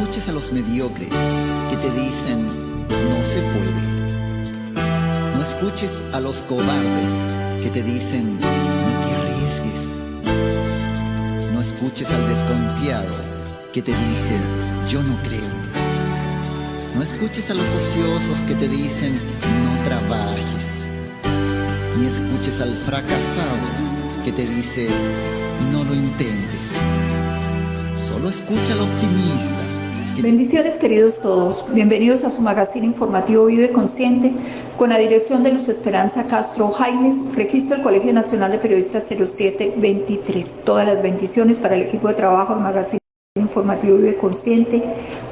escuches a los mediocres que te dicen no se puede. No escuches a los cobardes que te dicen no te arriesgues. No escuches al desconfiado que te dice yo no creo. No escuches a los ociosos que te dicen no trabajes. Ni escuches al fracasado que te dice no lo intentes. Solo escucha al optimista. Bendiciones, queridos todos. Bienvenidos a su magazine informativo Vive Consciente, con la dirección de Luz Esperanza Castro Jaimes, registro del Colegio Nacional de Periodistas 0723. Todas las bendiciones para el equipo de trabajo del magazine informativo Vive Consciente,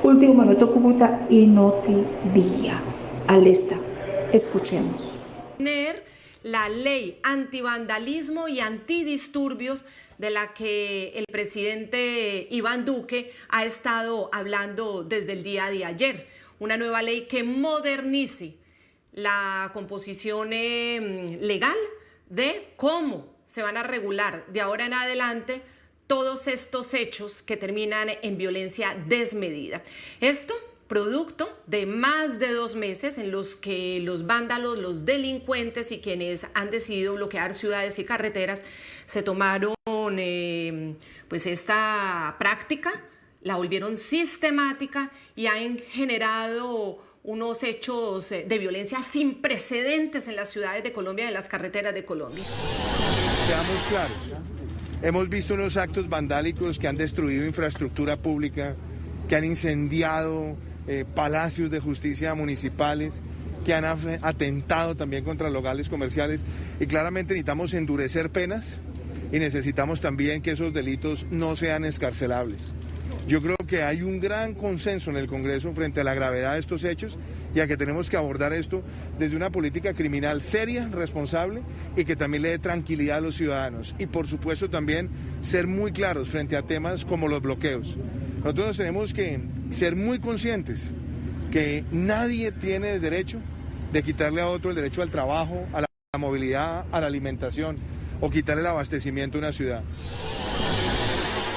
Último Minuto Cúcuta y Notidía. Alerta. Escuchemos. La ley antivandalismo y antidisturbios de la que el presidente Iván Duque ha estado hablando desde el día de ayer. Una nueva ley que modernice la composición legal de cómo se van a regular de ahora en adelante todos estos hechos que terminan en violencia desmedida. Esto producto de más de 2 meses en los que los vándalos, los delincuentes y quienes han decidido bloquear ciudades y carreteras se tomaron pues esta práctica, la volvieron sistemática y han generado unos hechos de violencia sin precedentes en las ciudades de Colombia, en las carreteras de Colombia. Seamos claros, hemos visto unos actos vandálicos que han destruido infraestructura pública, que han incendiado palacios de justicia municipales, que han atentado también contra locales comerciales, y claramente necesitamos endurecer penas y necesitamos también que esos delitos no sean excarcelables. Yo creo que hay un gran consenso en el Congreso frente a la gravedad de estos hechos y a que tenemos que abordar esto desde una política criminal seria, responsable y que también le dé tranquilidad a los ciudadanos. Y por supuesto también ser muy claros frente a temas como los bloqueos. Nosotros tenemos que ser muy conscientes que nadie tiene derecho de quitarle a otro el derecho al trabajo, a la movilidad, a la alimentación o quitarle el abastecimiento a una ciudad.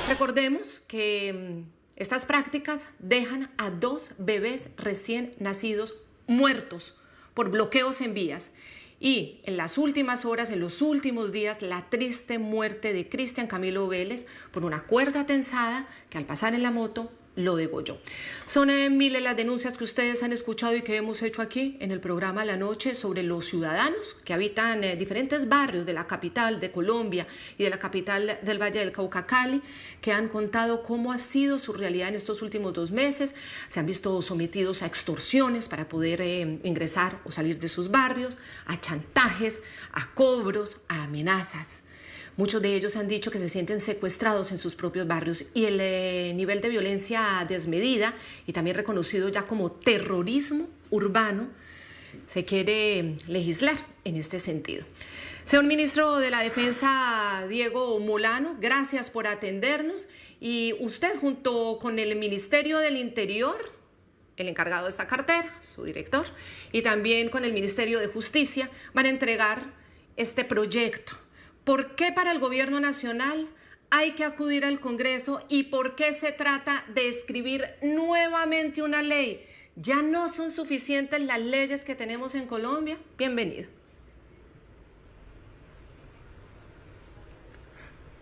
Recordemos que estas prácticas dejan a 2 bebés recién nacidos muertos por bloqueos en vías. Y en las últimas horas, en los últimos días, la triste muerte de Cristian Camilo Vélez por una cuerda tensada que al pasar en la moto lo degolló. Son miles las denuncias que ustedes han escuchado y que hemos hecho aquí en el programa La Noche sobre los ciudadanos que habitan diferentes barrios de la capital de Colombia y de la capital del Valle del Cauca, Cali, que han contado cómo ha sido su realidad en estos últimos 2 meses. Se han visto sometidos a extorsiones para poder ingresar o salir de sus barrios, a chantajes, a cobros, a amenazas. Muchos de ellos han dicho que se sienten secuestrados en sus propios barrios y el nivel de violencia desmedida y también reconocido ya como terrorismo urbano se quiere legislar en este sentido. Señor Ministro de la Defensa, Diego Molano, gracias por atendernos, y usted junto con el Ministerio del Interior, el encargado de esta cartera, su director, y también con el Ministerio de Justicia van a entregar este proyecto. ¿Por qué para el gobierno nacional hay que acudir al Congreso y por qué se trata de escribir nuevamente una ley? ¿Ya no son suficientes las leyes que tenemos en Colombia? Bienvenido.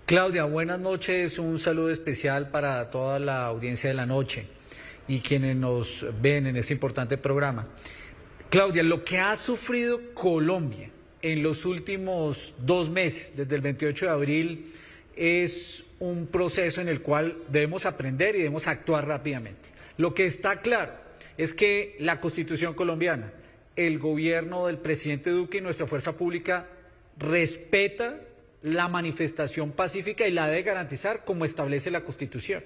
Claudia, buenas noches. Un saludo especial para toda la audiencia de La Noche y quienes nos ven en este importante programa. Claudia, lo que ha sufrido Colombia en los últimos 2 meses, desde el 28 de abril, es un proceso en el cual debemos aprender y debemos actuar rápidamente. Lo que está claro es que la Constitución colombiana, el gobierno del presidente Duque y nuestra fuerza pública respeta la manifestación pacífica y la debe garantizar como establece la Constitución.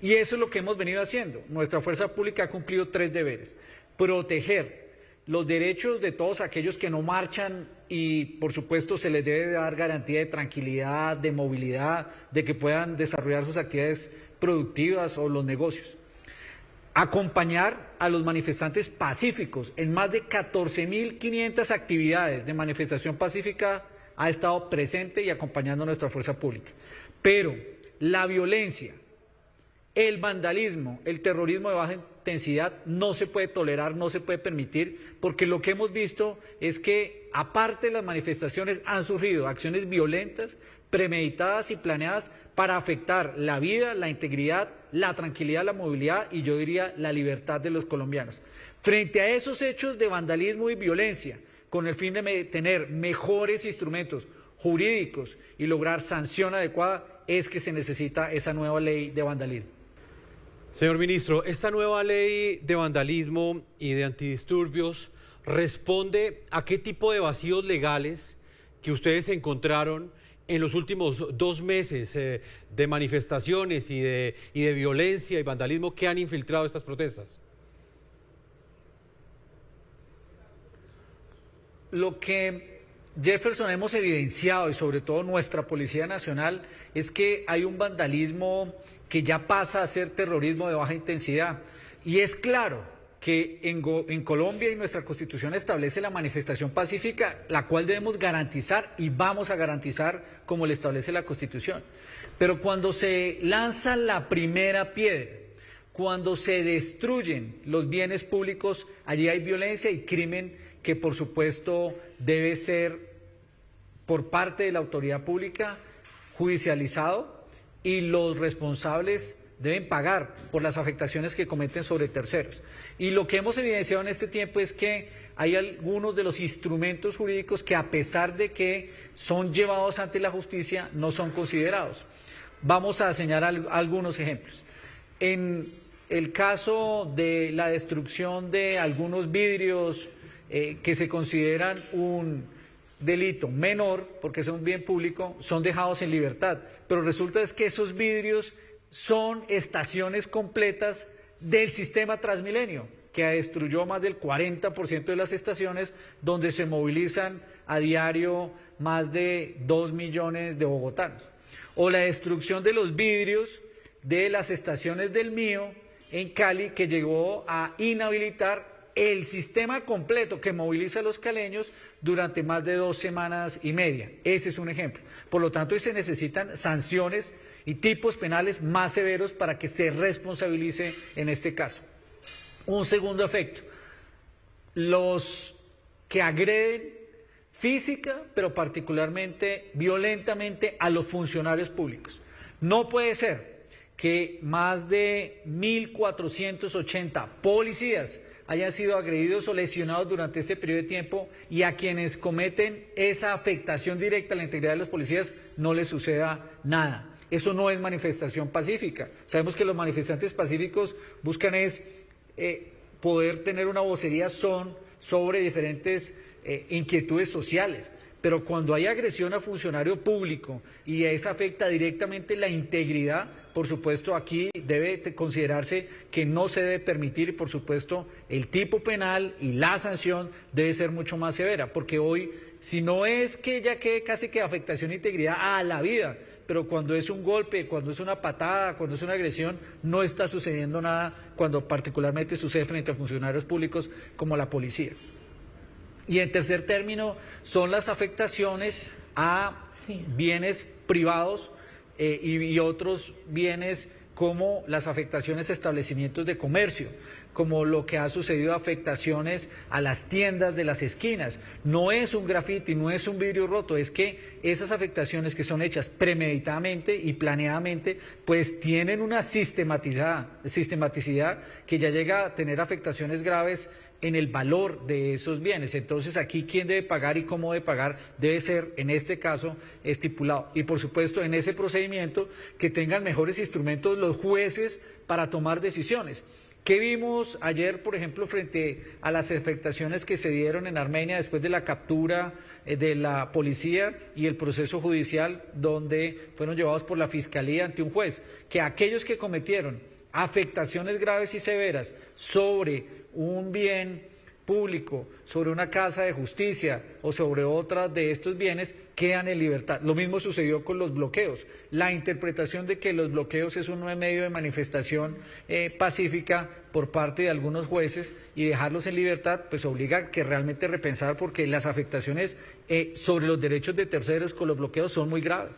Y eso es lo que hemos venido haciendo. Nuestra fuerza pública ha cumplido 3 deberes: proteger los derechos de todos aquellos que no marchan y, por supuesto, se les debe dar garantía de tranquilidad, de movilidad, de que puedan desarrollar sus actividades productivas o los negocios. Acompañar a los manifestantes pacíficos en más de 14.500 actividades de manifestación pacífica ha estado presente y acompañando a nuestra fuerza pública. Pero la violencia El vandalismo, el terrorismo de baja intensidad no se puede tolerar, no se puede permitir, porque lo que hemos visto es que, aparte de las manifestaciones, han surgido acciones violentas, premeditadas y planeadas para afectar la vida, la integridad, la tranquilidad, la movilidad y yo diría la libertad de los colombianos. Frente a esos hechos de vandalismo y violencia, con el fin de tener mejores instrumentos jurídicos y lograr sanción adecuada, es que se necesita esa nueva ley de vandalismo. Señor ministro, esta nueva ley de vandalismo y de antidisturbios responde a qué tipo de vacíos legales que ustedes encontraron en los últimos 2 meses de manifestaciones y de violencia y vandalismo que han infiltrado estas protestas. Lo que, Jefferson, hemos evidenciado, y sobre todo nuestra Policía Nacional, es que hay un vandalismo que ya pasa a ser terrorismo de baja intensidad. Y es claro que en Colombia y nuestra Constitución establece la manifestación pacífica, la cual debemos garantizar y vamos a garantizar como le establece la Constitución. Pero cuando se lanza la primera piedra, cuando se destruyen los bienes públicos, allí hay violencia y crimen que por supuesto debe ser por parte de la autoridad pública judicializado y los responsables deben pagar por las afectaciones que cometen sobre terceros. Y lo que hemos evidenciado en este tiempo es que hay algunos de los instrumentos jurídicos que, a pesar de que son llevados ante la justicia, no son considerados. Vamos a señalar algunos ejemplos. En el caso de la destrucción de algunos vidrios que se consideran un delito menor, porque son un bien público, son dejados en libertad. Pero resulta es que esos vidrios son estaciones completas del sistema Transmilenio, que destruyó más del 40% de las estaciones, donde se movilizan a diario más de 2 millones de bogotanos. O la destrucción de los vidrios de las estaciones del Mío en Cali, que llegó a inhabilitar el sistema completo que moviliza a los caleños durante más de 2 semanas y media. Ese es un ejemplo. Por lo tanto, se necesitan sanciones y tipos penales más severos para que se responsabilice en este caso. Un segundo efecto, los que agreden física, pero particularmente violentamente a los funcionarios públicos. No puede ser que más de 1.480 policías hayan sido agredidos o lesionados durante este periodo de tiempo y a quienes cometen esa afectación directa a la integridad de los policías no les suceda nada. Eso no es manifestación pacífica. Sabemos que los manifestantes pacíficos buscan poder tener una vocería sobre diferentes inquietudes sociales. Pero cuando hay agresión a funcionario público y esa afecta directamente la integridad, por supuesto aquí debe considerarse que no se debe permitir y por supuesto el tipo penal y la sanción debe ser mucho más severa, porque hoy si no es que ya quede casi que afectación de integridad a la vida, pero cuando es un golpe, cuando es una patada, cuando es una agresión, no está sucediendo nada cuando particularmente sucede frente a funcionarios públicos como la policía. Y en tercer término, son las afectaciones a bienes privados y otros bienes como las afectaciones a establecimientos de comercio, como lo que ha sucedido, afectaciones a las tiendas de las esquinas. No es un grafiti, no es un vidrio roto, es que esas afectaciones que son hechas premeditadamente y planeadamente, pues tienen una sistematicidad que ya llega a tener afectaciones graves en el valor de esos bienes. Entonces aquí quién debe pagar y cómo debe pagar debe ser en este caso estipulado. Y por supuesto en ese procedimiento que tengan mejores instrumentos los jueces para tomar decisiones. ¿Qué vimos ayer, por ejemplo, frente a las afectaciones que se dieron en Armenia después de la captura de la policía y el proceso judicial donde fueron llevados por la Fiscalía ante un juez? Que aquellos que cometieron afectaciones graves y severas sobre un bien público, sobre una casa de justicia o sobre otras de estos bienes, quedan en libertad. Lo mismo sucedió con los bloqueos. La interpretación de que los bloqueos es un medio de manifestación pacífica por parte de algunos jueces y dejarlos en libertad, pues obliga a que realmente repensar, porque las afectaciones sobre los derechos de terceros con los bloqueos son muy graves.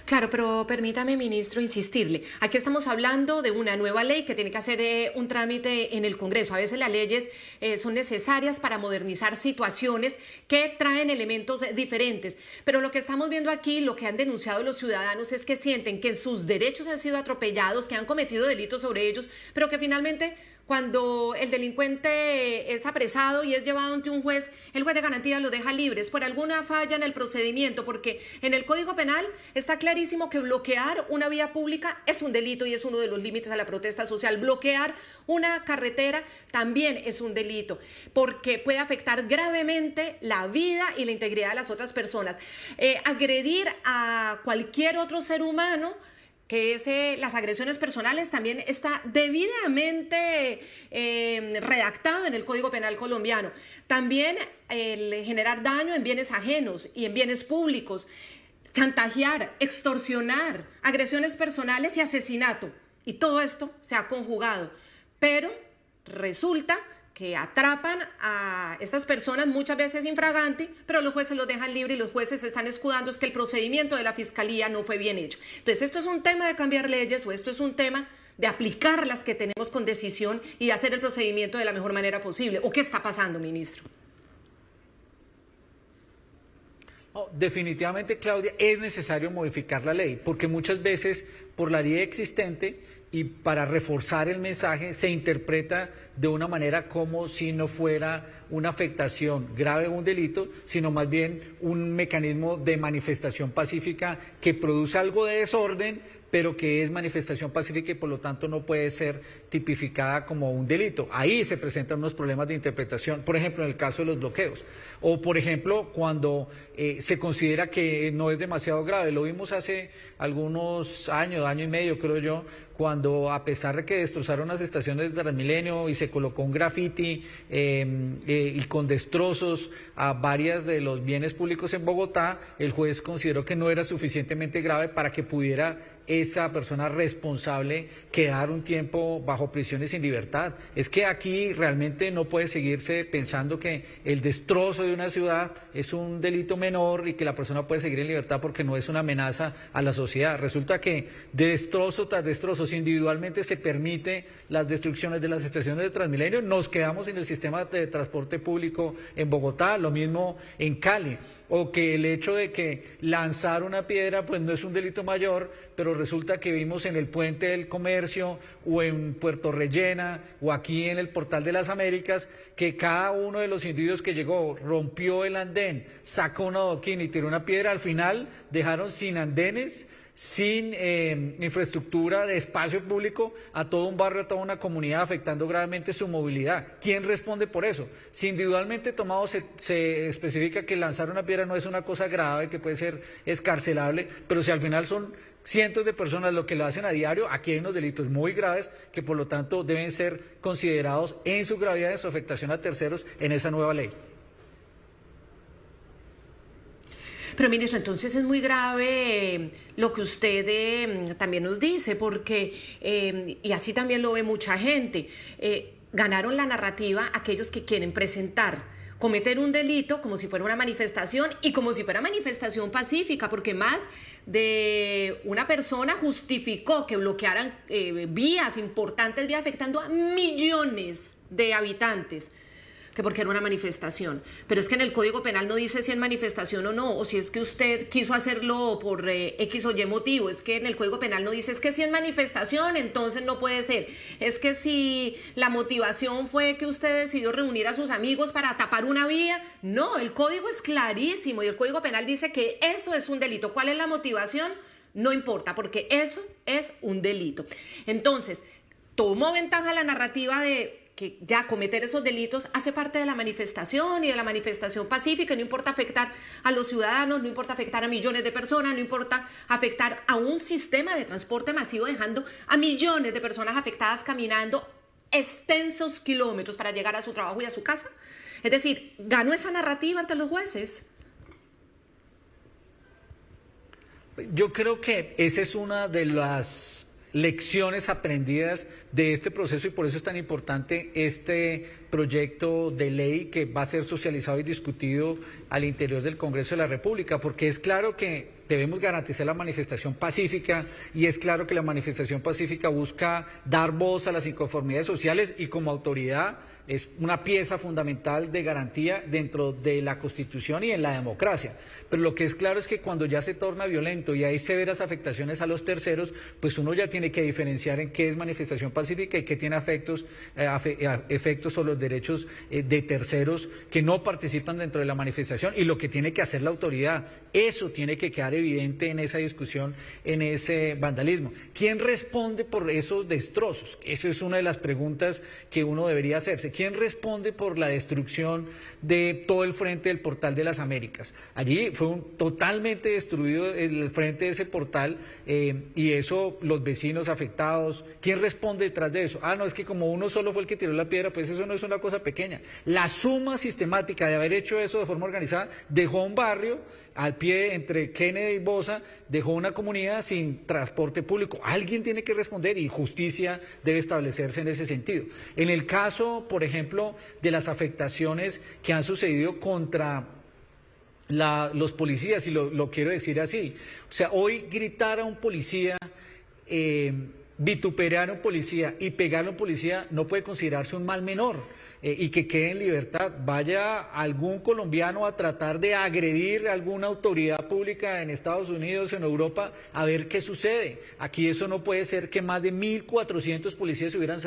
Claro, pero permítame, ministro, insistirle. Aquí estamos hablando de una nueva ley que tiene que hacer un trámite en el Congreso. A veces las leyes son necesarias para modernizar situaciones que traen elementos diferentes. Pero lo que estamos viendo aquí, lo que han denunciado los ciudadanos es que sienten que sus derechos han sido atropellados, que han cometido delitos sobre ellos, pero que finalmente, cuando el delincuente es apresado y es llevado ante un juez, el juez de garantía lo deja libres por alguna falla en el procedimiento, porque en el Código Penal está clarísimo que bloquear una vía pública es un delito y es uno de los límites a la protesta social. Bloquear una carretera también es un delito, porque puede afectar gravemente la vida y la integridad de las otras personas. Agredir a cualquier otro ser humano, que es las agresiones personales, también está debidamente redactado en el Código Penal colombiano. También el generar daño en bienes ajenos y en bienes públicos, chantajear, extorsionar, agresiones personales y asesinato. Y todo esto se ha conjugado. Pero resulta que atrapan a estas personas muchas veces infraganti, pero los jueces los dejan libre y los jueces se están escudando es que el procedimiento de la fiscalía no fue bien hecho. Entonces, esto es un tema de cambiar leyes o esto es un tema de aplicar las que tenemos con decisión y de hacer el procedimiento de la mejor manera posible. ¿O qué está pasando, ministro? No, definitivamente, Claudia, es necesario modificar la ley, porque muchas veces por la ley existente y para reforzar el mensaje se interpreta de una manera como si no fuera una afectación grave o un delito, sino más bien un mecanismo de manifestación pacífica que produce algo de desorden, pero que es manifestación pacífica y por lo tanto no puede ser tipificada como un delito. Ahí se presentan unos problemas de interpretación, por ejemplo, en el caso de los bloqueos, o por ejemplo, cuando se considera que no es demasiado grave. Lo vimos hace algunos años, año y medio creo yo, cuando a pesar de que destrozaron las estaciones de Transmilenio y se colocó un graffiti y con destrozos a varias de los bienes públicos en Bogotá, el juez consideró que no era suficientemente grave para que pudiera esa persona responsable quedar un tiempo bajo prisión y sin libertad. Es que aquí realmente no puede seguirse pensando que el destrozo de una ciudad es un delito menor y que la persona puede seguir en libertad porque no es una amenaza a la sociedad. Resulta que de destrozo tras destrozo, si individualmente se permite las destrucciones de las estaciones de Transmilenio, nos quedamos sin el sistema de transporte público en Bogotá, lo mismo en Cali. O que el hecho de que lanzar una piedra pues no es un delito mayor, pero resulta que vimos en el Puente del Comercio o en Puerto Rellena o aquí en el Portal de las Américas que cada uno de los individuos que llegó rompió el andén, sacó una adoquín y tiró una piedra, al final dejaron sin andenes, sin infraestructura de espacio público a todo un barrio, a toda una comunidad, afectando gravemente su movilidad. ¿Quién responde por eso? Si individualmente tomado se especifica que lanzar una piedra no es una cosa grave, que puede ser escarcelable, pero si al final son cientos de personas lo que lo hacen a diario, aquí hay unos delitos muy graves que por lo tanto deben ser considerados en su gravedad, en su afectación a terceros en esa nueva ley. Pero, ministro, entonces es muy grave lo que usted también nos dice, porque, y así también lo ve mucha gente, ganaron la narrativa aquellos que quieren cometer un delito como si fuera una manifestación y como si fuera manifestación pacífica, porque más de una persona justificó que bloquearan vías importantes, vías afectando a millones de habitantes, que porque era una manifestación. Pero es que en el Código Penal no dice si es manifestación o no, o si es que usted quiso hacerlo por X o Y motivo. Es que en el Código Penal no dice, es que si es manifestación, entonces no puede ser. Es que si la motivación fue que usted decidió reunir a sus amigos para tapar una vía. No, el Código es clarísimo y el Código Penal dice que eso es un delito. ¿Cuál es la motivación? No importa, porque eso es un delito. Entonces, tomó ventaja la narrativa de que ya cometer esos delitos hace parte de la manifestación y de la manifestación pacífica, no importa afectar a los ciudadanos, no importa afectar a millones de personas, no importa afectar a un sistema de transporte masivo, dejando a millones de personas afectadas caminando extensos kilómetros para llegar a su trabajo y a su casa. Es decir, ganó esa narrativa ante los jueces. Yo creo que esa es una de las lecciones aprendidas de este proceso y por eso es tan importante este proyecto de ley que va a ser socializado y discutido al interior del Congreso de la República, porque es claro que debemos garantizar la manifestación pacífica y es claro que la manifestación pacífica busca dar voz a las inconformidades sociales y como autoridad es una pieza fundamental de garantía dentro de la Constitución y en la democracia. Pero lo que es claro es que cuando ya se torna violento y hay severas afectaciones a los terceros, pues uno ya tiene que diferenciar en qué es manifestación pacífica y qué tiene efectos sobre los derechos de terceros que no participan dentro de la manifestación y lo que tiene que hacer la autoridad. Eso tiene que quedar evidente en esa discusión, en ese vandalismo. ¿Quién responde por esos destrozos? Esa es una de las preguntas que uno debería hacerse. ¿Quién responde por la destrucción de todo el frente del Portal de las Américas? Allí fue totalmente destruido el frente de ese portal y eso, los vecinos afectados. ¿Quién responde detrás de eso? No, es que como uno solo fue el que tiró la piedra, pues eso no es una cosa pequeña. La suma sistemática de haber hecho eso de forma organizada dejó un barrio al pie entre Kennedy y Bosa, dejó una comunidad sin transporte público. Alguien tiene que responder y justicia debe establecerse en ese sentido. En el caso, por ejemplo, de las afectaciones que han sucedido contra los policías, y lo quiero decir así, o sea, hoy gritar a un policía, vituperar a un policía y pegarle a un policía no puede considerarse un mal menor. Y que quede en libertad. Vaya algún colombiano a tratar de agredir a alguna autoridad pública en Estados Unidos o en Europa a ver qué sucede. Aquí eso no puede ser que más de 1.400 policías hubieran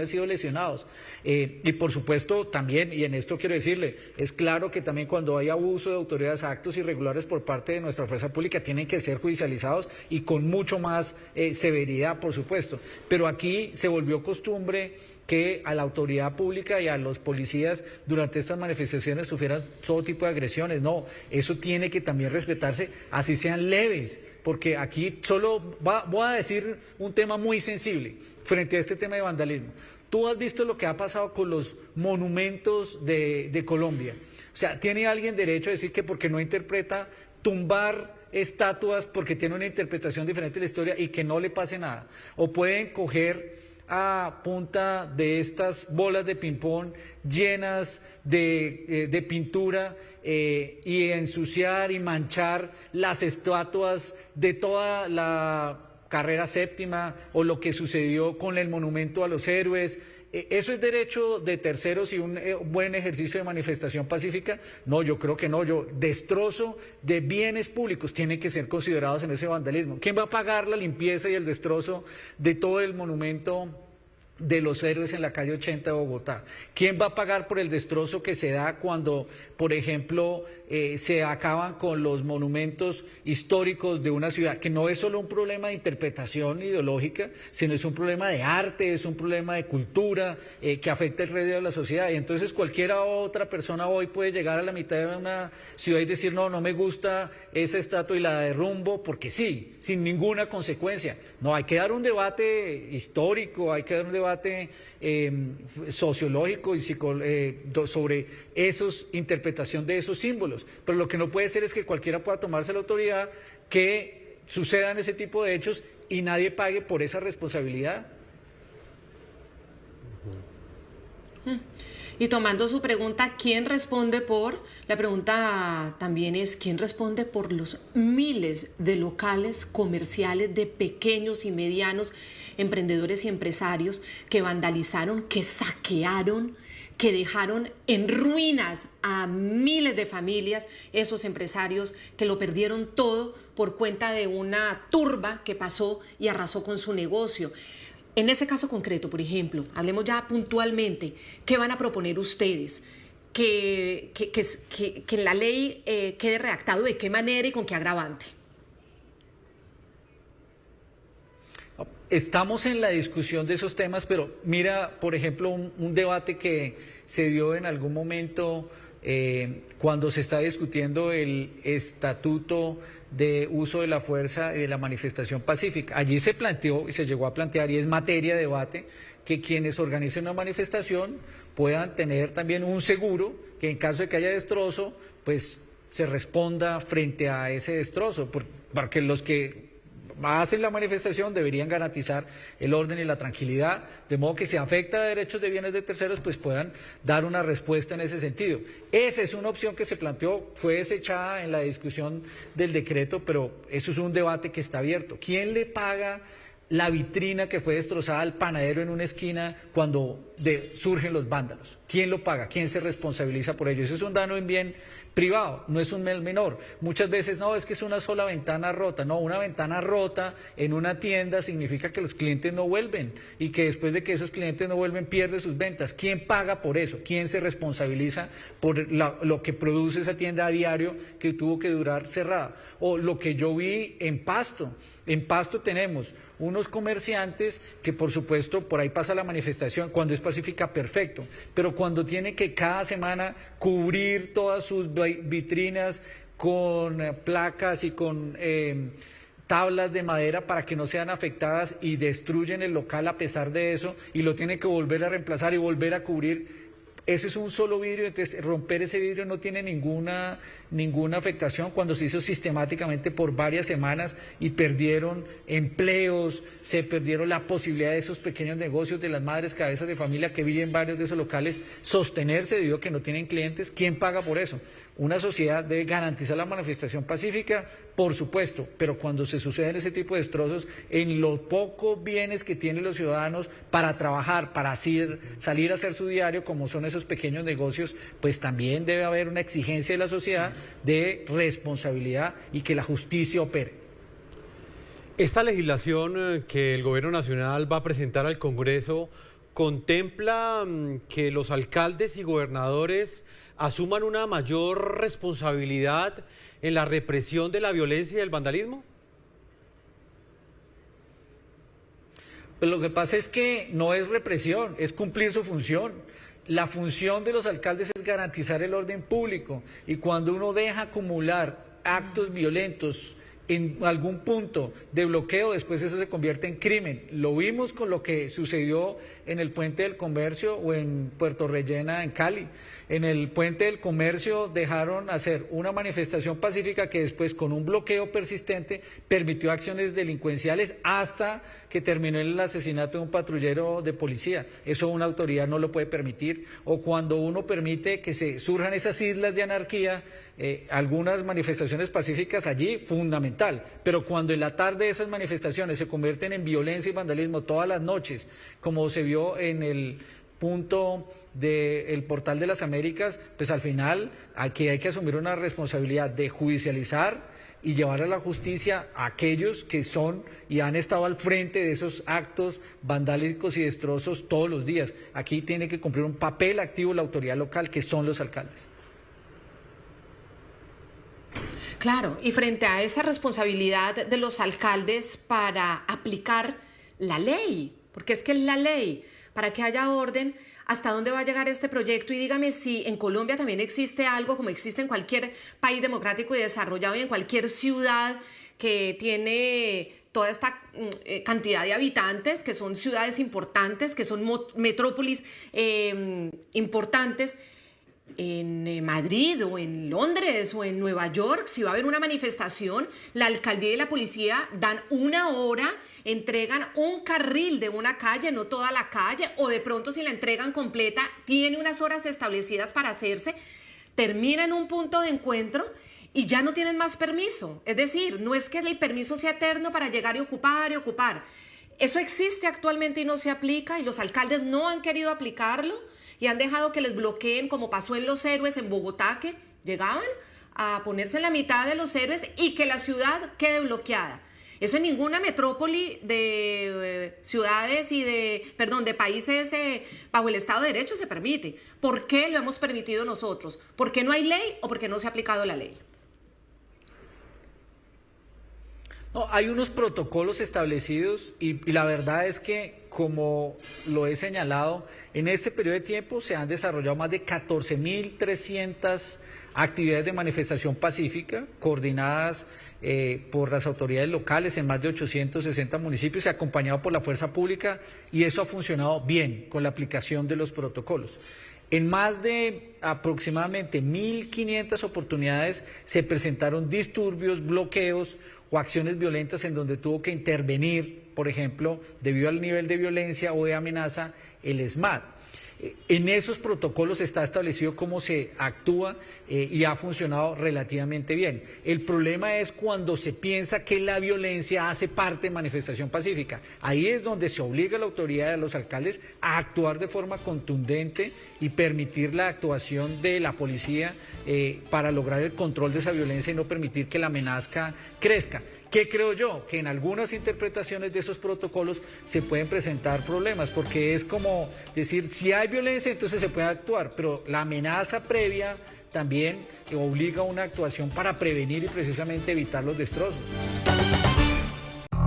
sido lesionados. Y por supuesto también, y en esto quiero decirle, es claro que también cuando hay abuso de autoridades, actos irregulares por parte de nuestra fuerza pública tienen que ser judicializados y con mucho más severidad, por supuesto. Pero aquí se volvió costumbre que a la autoridad pública y a los policías durante estas manifestaciones sufrieran todo tipo de agresiones. No, eso tiene que también respetarse, así sean leves, porque aquí solo voy a decir un tema muy sensible frente a este tema de vandalismo. Tú has visto lo que ha pasado con los monumentos de Colombia. O sea, ¿tiene alguien derecho a decir que porque no interpreta tumbar estatuas porque tiene una interpretación diferente de la historia y que no le pase nada? O pueden coger a punta de estas bolas de ping-pong llenas de pintura y ensuciar y manchar las estatuas de toda la carrera séptima o lo que sucedió con el monumento a los héroes. ¿Eso es derecho de terceros y un buen ejercicio de manifestación pacífica? No, yo creo que no. Destrozo de bienes públicos tienen que ser considerados en ese vandalismo. ¿Quién va a pagar la limpieza y el destrozo de todo el monumento de los héroes en la calle 80 de Bogotá? ¿Quién va a pagar por el destrozo que se da cuando, por ejemplo, se acaban con los monumentos históricos de una ciudad? Que no es solo un problema de interpretación ideológica, sino es un problema de arte, es un problema de cultura que afecta el resto de la sociedad. Y entonces cualquiera otra persona hoy puede llegar a la mitad de una ciudad y decir, no me gusta esa estatua y la derrumbo porque sí, sin ninguna consecuencia. No, hay que dar un debate histórico, hay que dar un debate sociológico y sobre interpretación de esos símbolos, pero lo que no puede ser es que cualquiera pueda tomarse la autoridad, que sucedan ese tipo de hechos y nadie pague por esa responsabilidad. Y tomando su pregunta, ¿quién responde por? La pregunta también es, ¿quién responde por los miles de locales comerciales de pequeños y medianos emprendedores y empresarios que vandalizaron, que saquearon, que dejaron en ruinas a miles de familias, esos empresarios que lo perdieron todo por cuenta de una turba que pasó y arrasó con su negocio? En ese caso concreto, por ejemplo, hablemos ya puntualmente, ¿qué van a proponer ustedes? Que en la ley quede redactado de qué manera y con qué agravante. Estamos en la discusión de esos temas, pero mira, por ejemplo, un debate que se dio en algún momento cuando se está discutiendo el estatuto de uso de la fuerza y de la manifestación pacífica. Allí se planteó y se llegó a plantear, y es materia de debate, que quienes organicen una manifestación puedan tener también un seguro, que en caso de que haya destrozo, pues se responda frente a ese destrozo, porque los que hacen la manifestación deberían garantizar el orden y la tranquilidad, de modo que si afecta a derechos de bienes de terceros, pues puedan dar una respuesta en ese sentido. Esa es una opción que se planteó, fue desechada en la discusión del decreto, pero eso es un debate que está abierto. ¿Quién le paga la vitrina que fue destrozada al panadero en una esquina cuando surgen los vándalos? ¿Quién lo paga? ¿Quién se responsabiliza por ello? Eso es un daño en bien privado, no es un mal menor. Muchas veces no, es que es una sola ventana rota. No, una ventana rota en una tienda significa que los clientes no vuelven y que después de que esos clientes no vuelven pierde sus ventas. ¿Quién paga por eso? ¿Quién se responsabiliza por lo que produce esa tienda a diario que tuvo que durar cerrada? O lo que yo vi en Pasto. En Pasto tenemos unos comerciantes que, por supuesto, por ahí pasa la manifestación, cuando es pacífica, perfecto, pero cuando tienen que cada semana cubrir todas sus vitrinas con placas y con tablas de madera para que no sean afectadas y destruyen el local a pesar de eso y lo tienen que volver a reemplazar y volver a cubrir. Ese es un solo vidrio, entonces romper ese vidrio no tiene ninguna afectación cuando se hizo sistemáticamente por varias semanas y perdieron empleos, se perdieron la posibilidad de esos pequeños negocios de las madres cabezas de familia que viven en varios de esos locales sostenerse debido a que no tienen clientes. ¿Quién paga por eso? Una sociedad debe garantizar la manifestación pacífica, por supuesto, pero cuando se suceden ese tipo de destrozos en los pocos bienes que tienen los ciudadanos para trabajar, para salir a hacer su diario, como son esos pequeños negocios, pues también debe haber una exigencia de la sociedad de responsabilidad y que la justicia opere. Esta legislación que el Gobierno Nacional va a presentar al Congreso contempla que los alcaldes y gobernadores asuman una mayor responsabilidad en la represión de la violencia y el vandalismo. Pues lo que pasa es que no es represión, es cumplir su función. La función de los alcaldes es garantizar el orden público y cuando uno deja acumular actos violentos en algún punto de bloqueo, después eso se convierte en crimen. Lo vimos con lo que sucedió en el Puente del Comercio o en Puerto Rellena, en Cali. En el Puente del Comercio dejaron hacer una manifestación pacífica que después, con un bloqueo persistente, permitió acciones delincuenciales hasta que terminó el asesinato de un patrullero de policía. Eso una autoridad no lo puede permitir. O cuando uno permite que se surjan esas islas de anarquía, algunas manifestaciones pacíficas allí, fundamental. Pero cuando en la tarde esas manifestaciones se convierten en violencia y vandalismo todas las noches, como se vio en el punto del Portal de las Américas, pues al final aquí hay que asumir una responsabilidad de judicializar y llevar a la justicia a aquellos que son y han estado al frente de esos actos vandálicos y destrozos todos los días. Aquí tiene que cumplir un papel activo la autoridad local, que son los alcaldes. Claro, y frente a esa responsabilidad de los alcaldes para aplicar la ley, porque es que es la ley, para que haya orden, ¿hasta dónde va a llegar este proyecto? Y dígame si en Colombia también existe algo como existe en cualquier país democrático y desarrollado y en cualquier ciudad que tiene toda esta cantidad de habitantes, que son ciudades importantes, que son metrópolis importantes. En Madrid o en Londres o en Nueva York, si va a haber una manifestación, la alcaldía y la policía dan una hora, entregan un carril de una calle, no toda la calle, o de pronto si la entregan completa, tiene unas horas establecidas para hacerse, termina en un punto de encuentro y ya no tienen más permiso. Es decir, no es que el permiso sea eterno para llegar y ocupar y ocupar. Eso existe actualmente y no se aplica y los alcaldes no han querido aplicarlo. Y han dejado que les bloqueen, como pasó en Los Héroes en Bogotá, que llegaban a ponerse en la mitad de Los Héroes y que la ciudad quede bloqueada. Eso en ninguna metrópoli de ciudades y de países bajo el Estado de Derecho se permite. ¿Por qué lo hemos permitido nosotros? ¿Por qué no hay ley o porque no se ha aplicado la ley? No, hay unos protocolos establecidos y la verdad es que, como lo he señalado, en este periodo de tiempo se han desarrollado más de 14.300 actividades de manifestación pacífica coordinadas por las autoridades locales en más de 860 municipios y acompañado por la fuerza pública, y eso ha funcionado bien con la aplicación de los protocolos. En más de aproximadamente 1.500 oportunidades se presentaron disturbios, bloqueos o acciones violentas en donde tuvo que intervenir, por ejemplo, debido al nivel de violencia o de amenaza, el SMAT. En esos protocolos está establecido cómo se actúa y ha funcionado relativamente bien. El problema es cuando se piensa que la violencia hace parte de manifestación pacífica. Ahí es donde se obliga a la autoridad de los alcaldes a actuar de forma contundente y permitir la actuación de la policía para lograr el control de esa violencia y no permitir que la amenaza crezca. ¿Qué creo yo? Que en algunas interpretaciones de esos protocolos se pueden presentar problemas, porque es como decir, si hay violencia, entonces se puede actuar, pero la amenaza previa también obliga a una actuación para prevenir y precisamente evitar los destrozos.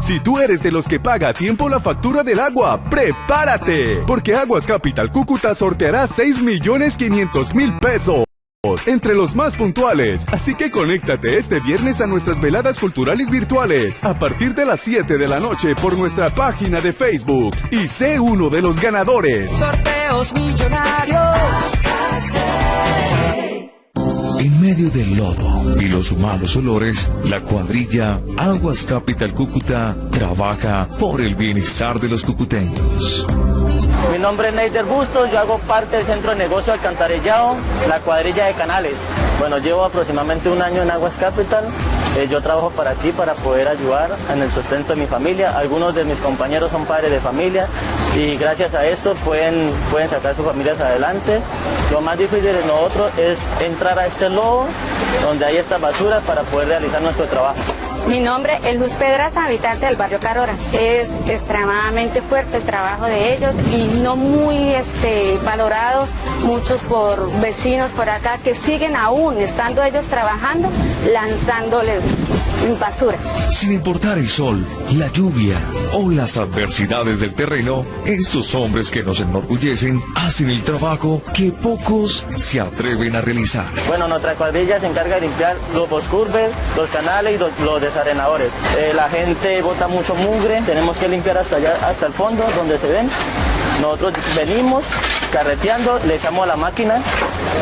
Si tú eres de los que paga a tiempo la factura del agua, ¡prepárate! Porque Aguas Capital Cúcuta sorteará 6.500.000 pesos. Entre los más puntuales, así que conéctate este viernes a nuestras veladas culturales virtuales a partir de las 7 de la noche por nuestra página de Facebook y sé uno de los ganadores. Sorteos millonarios. En medio del lodo y los malos olores, la cuadrilla Aguas Capital Cúcuta trabaja por el bienestar de los cucuteños. Mi nombre es Neider Bustos, yo hago parte del Centro de Negocio Alcantarillado, la cuadrilla de Canales. Bueno, llevo aproximadamente un año en Aguas Capital. Yo trabajo para aquí para poder ayudar en el sustento de mi familia. Algunos de mis compañeros son padres de familia y gracias a esto pueden sacar sus familias adelante. Lo más difícil de nosotros es entrar a este lodo donde hay esta basura para poder realizar nuestro trabajo. Mi nombre es Luz Pedraza, habitante del barrio Carora. Es extremadamente fuerte el trabajo de ellos y no muy valorado muchos por vecinos por acá que siguen aún, estando ellos trabajando, lanzándoles basura. Sin importar el sol, la lluvia o las adversidades del terreno, estos hombres que nos enorgullecen hacen el trabajo que pocos se atreven a realizar. Bueno, nuestra cuadrilla se encarga de limpiar los boscurves, los canales y los desarenadores. La gente bota mucho mugre, tenemos que limpiar hasta allá, hasta el fondo donde se ven. Nosotros venimos carreteando, le echamos a la máquina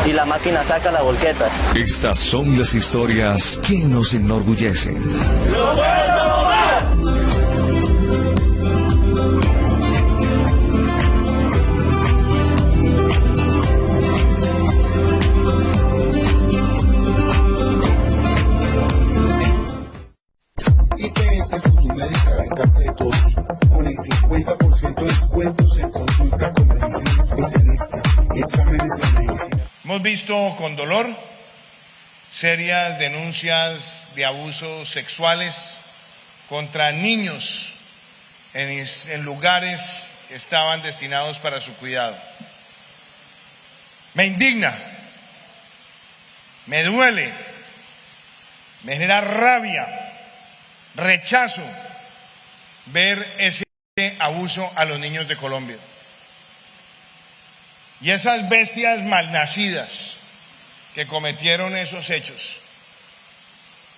y la máquina saca la volqueta. Estas son las historias que nos enorgullecen. ¡Lo bueno va! IPS Futumédica al alcance de todos, con el 50% de descuentos en consulta con medicina especialista y exámenes en medicina. Hemos visto con dolor serias denuncias de abusos sexuales contra niños en lugares que estaban destinados para su cuidado. Me indigna, me duele, me genera rabia, rechazo ver ese abuso a los niños de Colombia. Y esas bestias malnacidas que cometieron esos hechos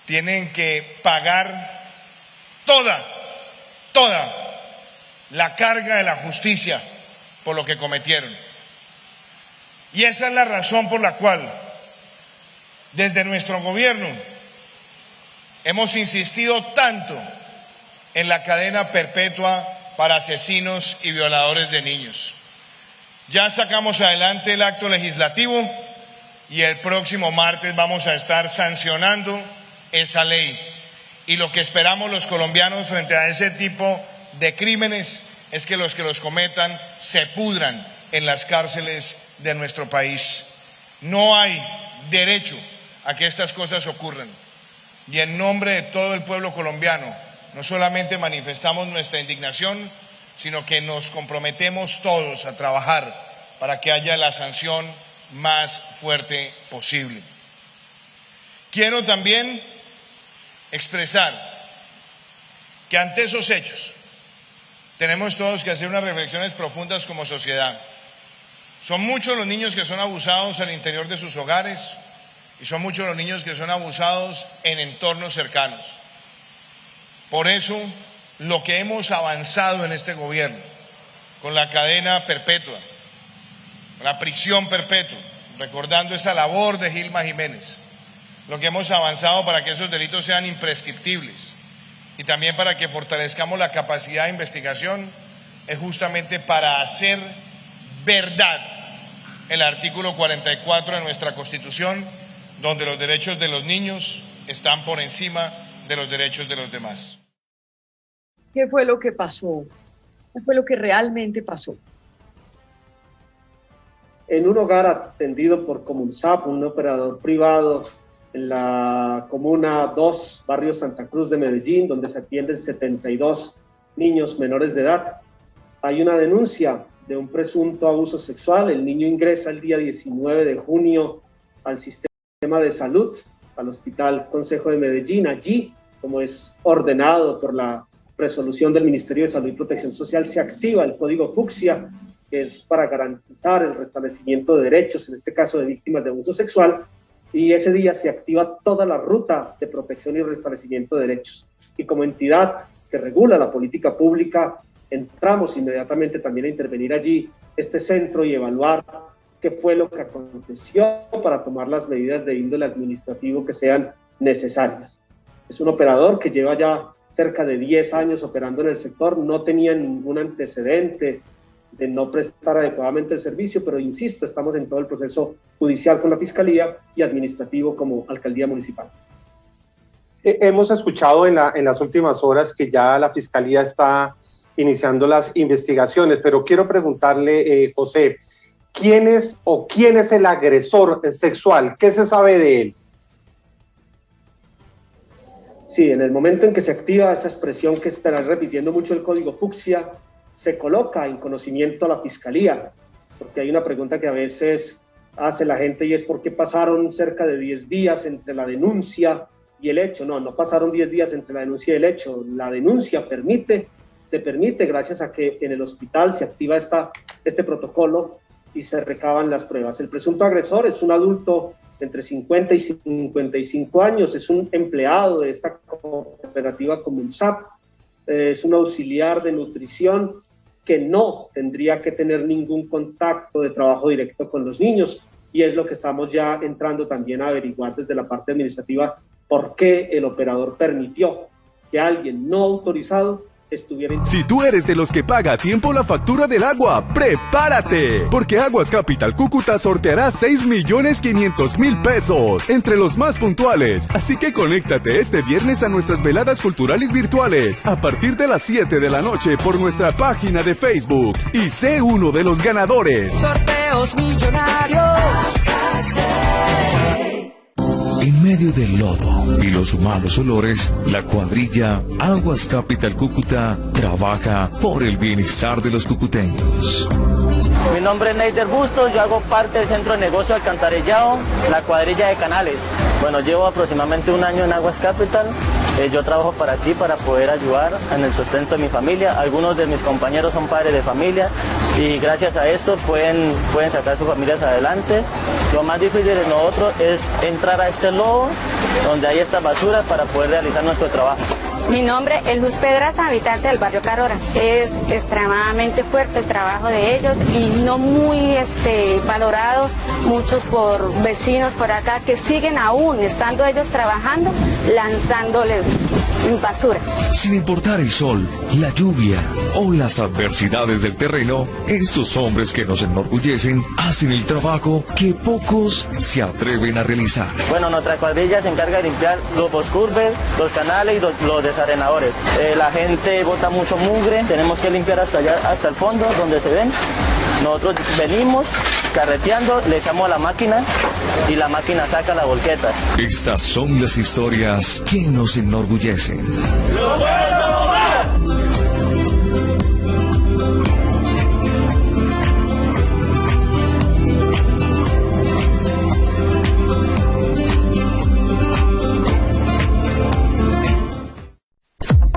tienen que pagar toda la carga de la justicia por lo que cometieron. Y esa es la razón por la cual desde nuestro gobierno hemos insistido tanto en la cadena perpetua para asesinos y violadores de niños. Ya sacamos adelante el acto legislativo y el próximo martes vamos a estar sancionando esa ley. Y lo que esperamos los colombianos frente a ese tipo de crímenes es que los cometan se pudran en las cárceles de nuestro país. No hay derecho a que estas cosas ocurran. Y en nombre de todo el pueblo colombiano, no solamente manifestamos nuestra indignación, sino que nos comprometemos todos a trabajar para que haya la sanción más fuerte posible. Quiero también expresar que ante esos hechos tenemos todos que hacer unas reflexiones profundas como sociedad. Son muchos los niños que son abusados al interior de sus hogares y son muchos los niños que son abusados en entornos cercanos. Por eso, lo que hemos avanzado en este gobierno con la cadena perpetua, la prisión perpetua, recordando esa labor de Gilma Jiménez, lo que hemos avanzado para que esos delitos sean imprescriptibles y también para que fortalezcamos la capacidad de investigación, es justamente para hacer verdad el artículo 44 de nuestra Constitución, donde los derechos de los niños están por encima de los derechos de los demás. ¿Qué fue lo que pasó? ¿Qué fue lo que realmente pasó? En un hogar atendido por Comunsap, un operador privado en la Comuna 2, barrio Santa Cruz de Medellín, donde se atienden 72 niños menores de edad, hay una denuncia de un presunto abuso sexual. El niño ingresa el día 19 de junio al sistema de salud, al Hospital Consejo de Medellín. Allí, como es ordenado por la resolución del Ministerio de Salud y Protección Social, se activa el Código Fucsia, que es para garantizar el restablecimiento de derechos, en este caso de víctimas de abuso sexual, y ese día se activa toda la ruta de protección y restablecimiento de derechos. Y como entidad que regula la política pública, entramos inmediatamente también a intervenir allí, este centro, y evaluar qué fue lo que aconteció para tomar las medidas de índole administrativo que sean necesarias. Es un operador que lleva ya cerca de 10 años operando en el sector, no tenía ningún antecedente de no prestar adecuadamente el servicio, pero insisto, estamos en todo el proceso judicial con la Fiscalía y administrativo como Alcaldía Municipal. Hemos escuchado en las últimas horas que ya la Fiscalía está iniciando las investigaciones, pero quiero preguntarle, José, ¿quién es el agresor sexual? ¿Qué se sabe de él? Sí, en el momento en que se activa esa expresión que estará repitiendo mucho el Código Fucsia, se coloca en conocimiento a la Fiscalía, porque hay una pregunta que a veces hace la gente y es ¿por qué pasaron cerca de 10 días entre la denuncia y el hecho? No pasaron 10 días entre la denuncia y el hecho. La denuncia se permite gracias a que en el hospital se activa este protocolo y se recaban las pruebas. El presunto agresor es un adulto entre 50 y 55 años, es un empleado de esta cooperativa Comunsap, es un auxiliar de nutrición que no tendría que tener ningún contacto de trabajo directo con los niños, y es lo que estamos ya entrando también a averiguar desde la parte administrativa, por qué el operador permitió que alguien no autorizado estuviera... Si tú eres de los que paga a tiempo la factura del agua, ¡prepárate! Porque Aguas Capital Cúcuta sorteará 6.500.000 pesos entre los más puntuales. Así que conéctate este viernes a nuestras veladas culturales virtuales a partir de las 7 de la noche por nuestra página de Facebook y sé uno de los ganadores. Sorteos millonarios. En medio del lodo y los malos olores, la cuadrilla Aguas Capital Cúcuta trabaja por el bienestar de los cucuteños. Mi nombre es Neider Bustos, yo hago parte del Centro de Negocio Alcantarillado, la cuadrilla de Canales. Bueno, llevo aproximadamente un año en Aguas Capital. Yo trabajo para aquí para poder ayudar en el sustento de mi familia. Algunos de mis compañeros son padres de familia y gracias a esto pueden sacar sus familias adelante. Lo más difícil de nosotros es entrar a este lodo donde hay esta basura para poder realizar nuestro trabajo. Mi nombre es Luz Pedraza, habitante del barrio Carora. Es extremadamente fuerte el trabajo de ellos y no muy valorado muchos por vecinos por acá que siguen aún, estando ellos trabajando, lanzándoles basura. Sin importar el sol, la lluvia o las adversidades del terreno, estos hombres que nos enorgullecen hacen el trabajo que pocos se atreven a realizar. Bueno, nuestra cuadrilla se encarga de limpiar los boscurves, los canales y los desarenadores. La gente bota mucho mugre, tenemos que limpiar hasta allá, hasta el fondo donde se ven. Nosotros venimos carreteando, le echamos a la máquina y la máquina saca la volqueta. Estas son las historias que nos enorgullecen. ¡Lo bueno va!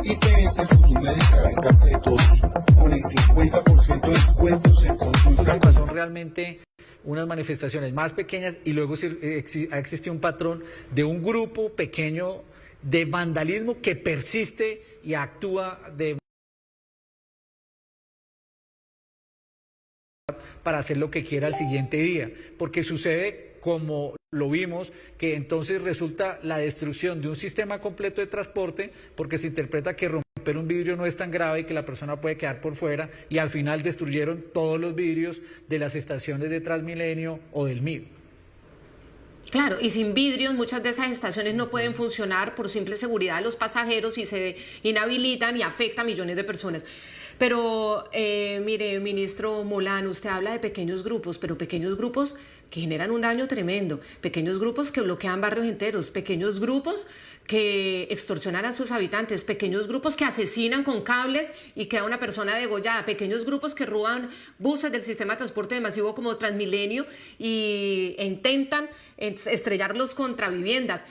IPS Futurimédica al alcance de todos, con el 50% de descuentos en consulta. Son realmente unas manifestaciones más pequeñas y luego existe un patrón de un grupo pequeño de vandalismo que persiste y actúa de para hacer lo que quiera al siguiente día, porque sucede como lo vimos, que entonces resulta la destrucción de un sistema completo de transporte, porque se interpreta que romper un vidrio no es tan grave y que la persona puede quedar por fuera, y al final destruyeron todos los vidrios de las estaciones de Transmilenio o del MIB. Claro, y sin vidrios muchas de esas estaciones no pueden funcionar por simple seguridad de los pasajeros y se inhabilitan y afecta a millones de personas. Pero, mire, ministro Molano, usted habla de pequeños grupos, pero pequeños grupos que generan un daño tremendo, pequeños grupos que bloquean barrios enteros, pequeños grupos que extorsionan a sus habitantes, pequeños grupos que asesinan con cables y queda una persona degollada, pequeños grupos que roban buses del sistema de transporte masivo como Transmilenio e intentan estrellarlos contra viviendas.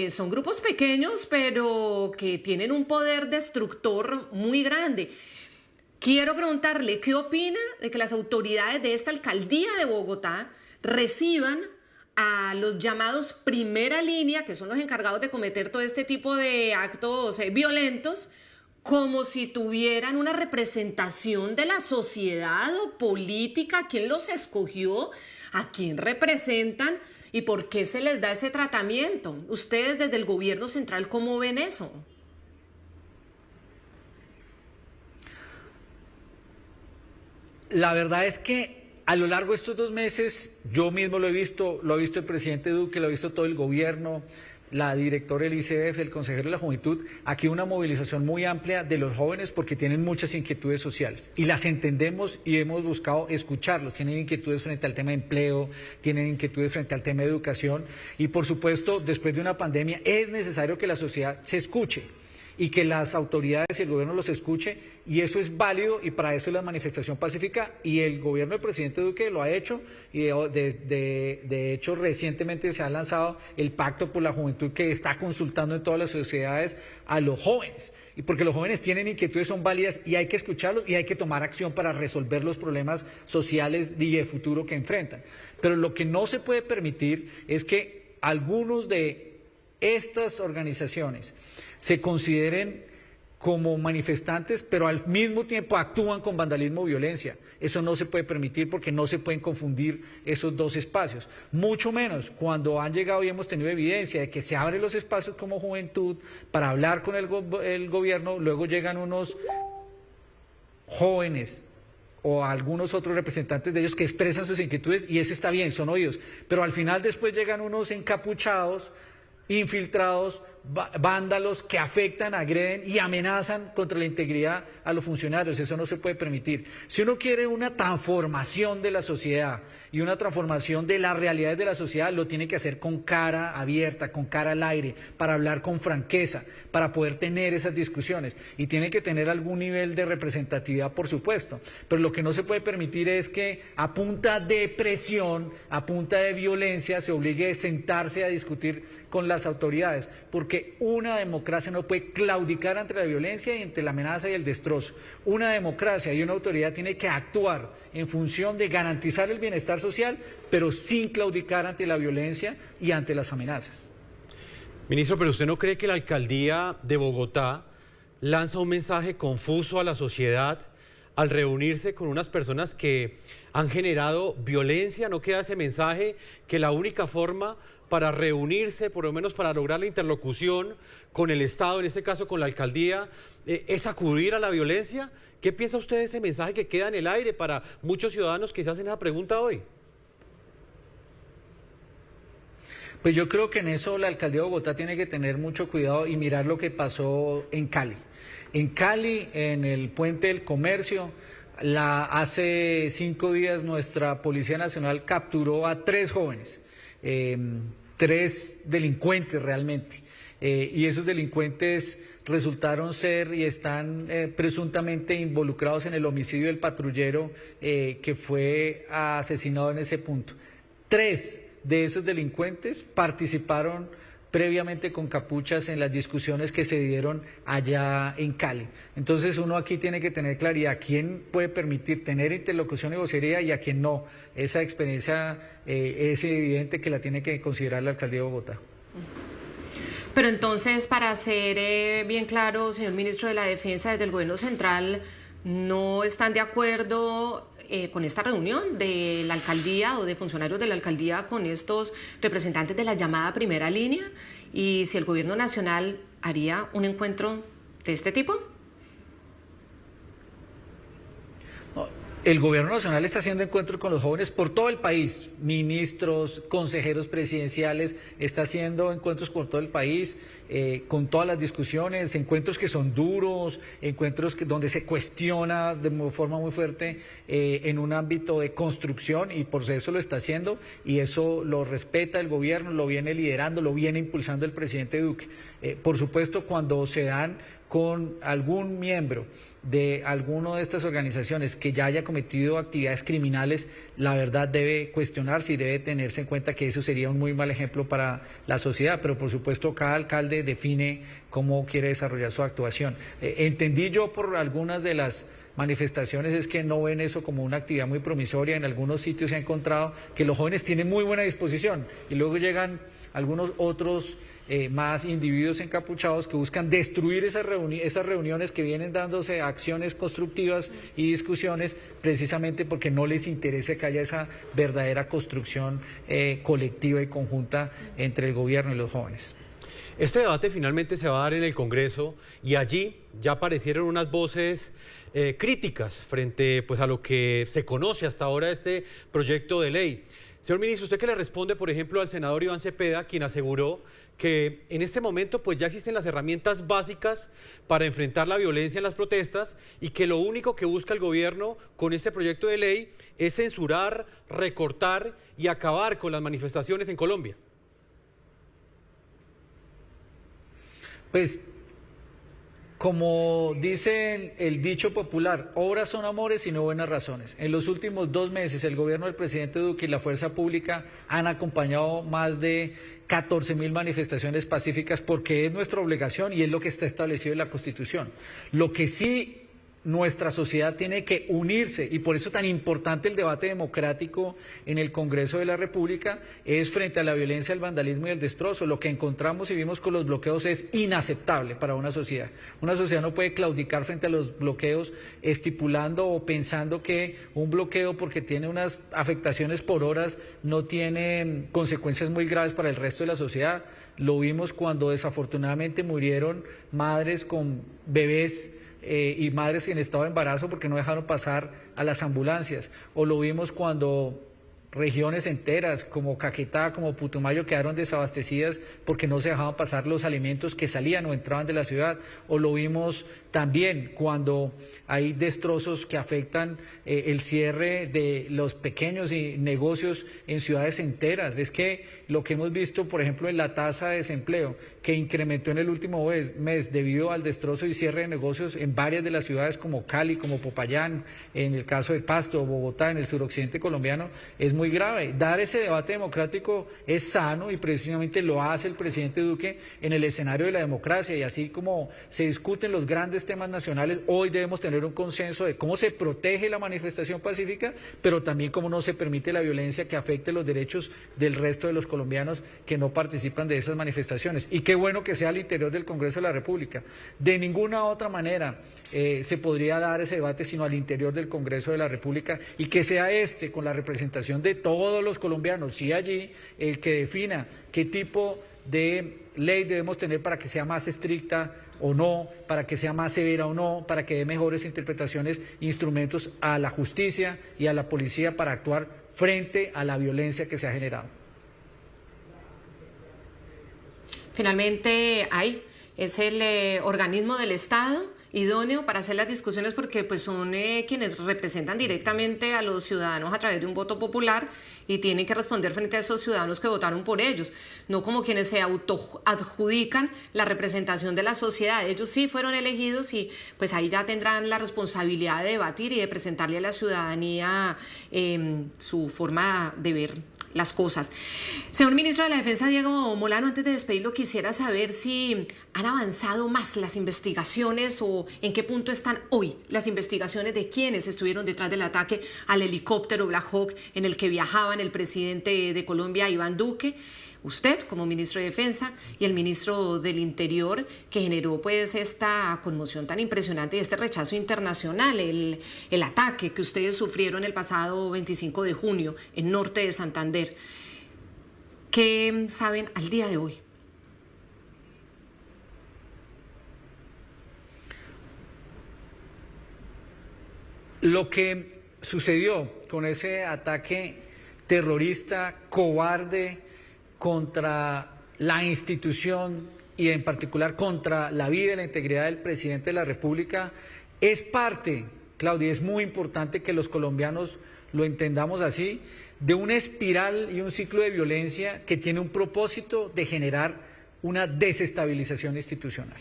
Son grupos pequeños, pero que tienen un poder destructor muy grande. Quiero preguntarle, ¿qué opina de que las autoridades de esta alcaldía de Bogotá reciban a los llamados primera línea, que son los encargados de cometer todo este tipo de actos violentos, como si tuvieran una representación de la sociedad o política? ¿Quién los escogió? ¿A quién representan? ¿Y por qué se les da ese tratamiento? Ustedes desde el gobierno central, ¿cómo ven eso? La verdad es que a lo largo de estos 2 meses, yo mismo lo ha visto el presidente Duque, lo ha visto todo el gobierno, la directora del ICF, el consejero de la Juventud, aquí una movilización muy amplia de los jóvenes porque tienen muchas inquietudes sociales y las entendemos y hemos buscado escucharlos. Tienen inquietudes frente al tema de empleo, tienen inquietudes frente al tema de educación y por supuesto después de una pandemia es necesario que la sociedad se escuche y que las autoridades y el gobierno los escuche, y eso es válido, y para eso es la manifestación pacífica, y el gobierno del presidente Duque lo ha hecho, y de hecho recientemente se ha lanzado el Pacto por la Juventud que está consultando en todas las sociedades a los jóvenes, y porque los jóvenes tienen inquietudes, son válidas, y hay que escucharlos, y hay que tomar acción para resolver los problemas sociales y de futuro que enfrentan. Pero lo que no se puede permitir es que algunos de estas organizaciones se consideren como manifestantes, pero al mismo tiempo actúan con vandalismo o violencia. Eso no se puede permitir porque no se pueden confundir esos dos espacios. Mucho menos cuando han llegado y hemos tenido evidencia de que se abren los espacios como juventud para hablar con el gobierno, luego llegan unos jóvenes o algunos otros representantes de ellos que expresan sus inquietudes y eso está bien, son oídos. Pero al final después llegan unos encapuchados, infiltrados, vándalos que afectan, agreden y amenazan contra la integridad a los funcionarios. Eso no se puede permitir. Si uno quiere una transformación de la sociedad y una transformación de las realidades de la sociedad, lo tiene que hacer con cara abierta, con cara al aire, para hablar con franqueza, para poder tener esas discusiones. Y tiene que tener algún nivel de representatividad, por supuesto. Pero lo que no se puede permitir es que a punta de presión, a punta de violencia, se obligue a sentarse a discutir con las autoridades, porque una democracia no puede claudicar ante la violencia y ante la amenaza y el destrozo. Una democracia y una autoridad tiene que actuar en función de garantizar el bienestar social, pero sin claudicar ante la violencia y ante las amenazas. Ministro, ¿pero usted no cree que la alcaldía de Bogotá lanza un mensaje confuso a la sociedad al reunirse con unas personas que han generado violencia? ¿No queda ese mensaje que la única forma para reunirse, por lo menos para lograr la interlocución con el Estado, en este caso con la alcaldía, es acudir a la violencia? ¿Qué piensa usted de ese mensaje que queda en el aire para muchos ciudadanos que se hacen esa pregunta hoy? Pues yo creo que en eso la alcaldía de Bogotá tiene que tener mucho cuidado y mirar lo que pasó en Cali. En Cali, en el Puente del Comercio, hace 5 días nuestra Policía Nacional capturó a 3 jóvenes. 3 delincuentes realmente, y esos delincuentes resultaron ser y están presuntamente involucrados en el homicidio del patrullero que fue asesinado en ese punto. 3 de esos delincuentes participaron previamente con capuchas en las discusiones que se dieron allá en Cali. Entonces uno aquí tiene que tener claridad a quién puede permitir tener interlocución y vocería y a quién no. Esa experiencia es evidente que la tiene que considerar la alcaldía de Bogotá. Pero entonces, para ser bien claro, señor ministro de la Defensa, desde el gobierno central no están de acuerdo con esta reunión de la alcaldía o de funcionarios de la alcaldía con estos representantes de la llamada primera línea, y si el gobierno nacional haría un encuentro de este tipo. El gobierno nacional está haciendo encuentros con los jóvenes por todo el país, ministros, consejeros presidenciales, está haciendo encuentros por todo el país, con todas las discusiones, encuentros que son duros, encuentros donde se cuestiona de forma muy fuerte en un ámbito de construcción, y por eso lo está haciendo, y eso lo respeta el gobierno, lo viene liderando, lo viene impulsando el presidente Duque. Por supuesto, cuando se dan con algún miembro de alguna de estas organizaciones que ya haya cometido actividades criminales, la verdad debe cuestionarse y debe tenerse en cuenta que eso sería un muy mal ejemplo para la sociedad, pero por supuesto cada alcalde define cómo quiere desarrollar su actuación. Entendí yo por algunas de las manifestaciones es que no ven eso como una actividad muy promisoria. En algunos sitios se ha encontrado que los jóvenes tienen muy buena disposición y luego llegan algunos otros más individuos encapuchados que buscan destruir esas reuniones que vienen dándose acciones constructivas y discusiones, precisamente porque no les interesa que haya esa verdadera construcción colectiva y conjunta entre el gobierno y los jóvenes. Este debate finalmente se va a dar en el Congreso y allí ya aparecieron unas voces críticas frente pues, a lo que se conoce hasta ahora de este proyecto de ley. Señor ministro, ¿usted qué le responde, por ejemplo, al senador Iván Cepeda, quien aseguró que en este momento pues ya existen las herramientas básicas para enfrentar la violencia en las protestas y que lo único que busca el gobierno con este proyecto de ley es censurar, recortar y acabar con las manifestaciones en Colombia? Pues, como dice el dicho popular, obras son amores y no buenas razones. En los últimos 2 meses el gobierno del presidente Duque y la fuerza pública han acompañado más de 14.000 manifestaciones pacíficas porque es nuestra obligación y es lo que está establecido en la Constitución. Lo que sí nuestra sociedad tiene que unirse, y por eso tan importante el debate democrático en el Congreso de la República, es frente a la violencia, el vandalismo y el destrozo. Lo que encontramos y vimos con los bloqueos es inaceptable para una sociedad. Una sociedad no puede claudicar frente a los bloqueos estipulando o pensando que un bloqueo, porque tiene unas afectaciones por horas, no tiene consecuencias muy graves para el resto de la sociedad. Lo vimos cuando desafortunadamente murieron madres con bebés y madres en estado de embarazo porque no dejaron pasar a las ambulancias, o lo vimos cuando regiones enteras como Caquetá, como Putumayo quedaron desabastecidas porque no se dejaban pasar los alimentos que salían o entraban de la ciudad, o lo vimos también cuando hay destrozos que afectan el cierre de los pequeños negocios en ciudades enteras. Es que lo que hemos visto, por ejemplo, en la tasa de desempleo, que incrementó en el último mes debido al destrozo y cierre de negocios en varias de las ciudades como Cali, como Popayán, en el caso de Pasto, Bogotá, en el suroccidente colombiano, es muy grave. Dar ese debate democrático es sano y precisamente lo hace el presidente Duque en el escenario de la democracia, y así como se discuten los grandes temas nacionales, hoy debemos tener un consenso de cómo se protege la manifestación pacífica, pero también cómo no se permite la violencia que afecte los derechos del resto de los colombianos que no participan de esas manifestaciones. Y qué bueno que sea al interior del Congreso de la República. De ninguna otra manera se podría dar ese debate sino al interior del Congreso de la República, y que sea con la representación de todos los colombianos, y allí el que defina qué tipo de ley debemos tener para que sea más estricta o no, para que sea más severa o no, para que dé mejores interpretaciones, instrumentos a la justicia y a la policía para actuar frente a la violencia que se ha generado. Finalmente, es el organismo del Estado idóneo para hacer las discusiones, porque pues son quienes representan directamente a los ciudadanos a través de un voto popular y tienen que responder frente a esos ciudadanos que votaron por ellos, no como quienes se autoadjudican la representación de la sociedad. Ellos sí fueron elegidos y pues ahí ya tendrán la responsabilidad de debatir y de presentarle a la ciudadanía su forma de ver las cosas. Señor ministro de la Defensa, Diego Molano, antes de despedirlo, quisiera saber si han avanzado más las investigaciones o en qué punto están hoy las investigaciones de quienes estuvieron detrás del ataque al helicóptero Black Hawk en el que viajaban el presidente de Colombia, Iván Duque. usted como ministro de Defensa y el ministro del Interior, que generó pues esta conmoción tan impresionante y este rechazo internacional, el ataque que ustedes sufrieron el pasado 25 de junio en norte de Santander. ¿Qué saben al día de hoy? Lo que sucedió con ese ataque terrorista, cobarde, contra la institución y en particular contra la vida y la integridad del presidente de la República, es parte, Claudia, es muy importante que los colombianos lo entendamos así, de una espiral y un ciclo de violencia que tiene un propósito de generar una desestabilización institucional.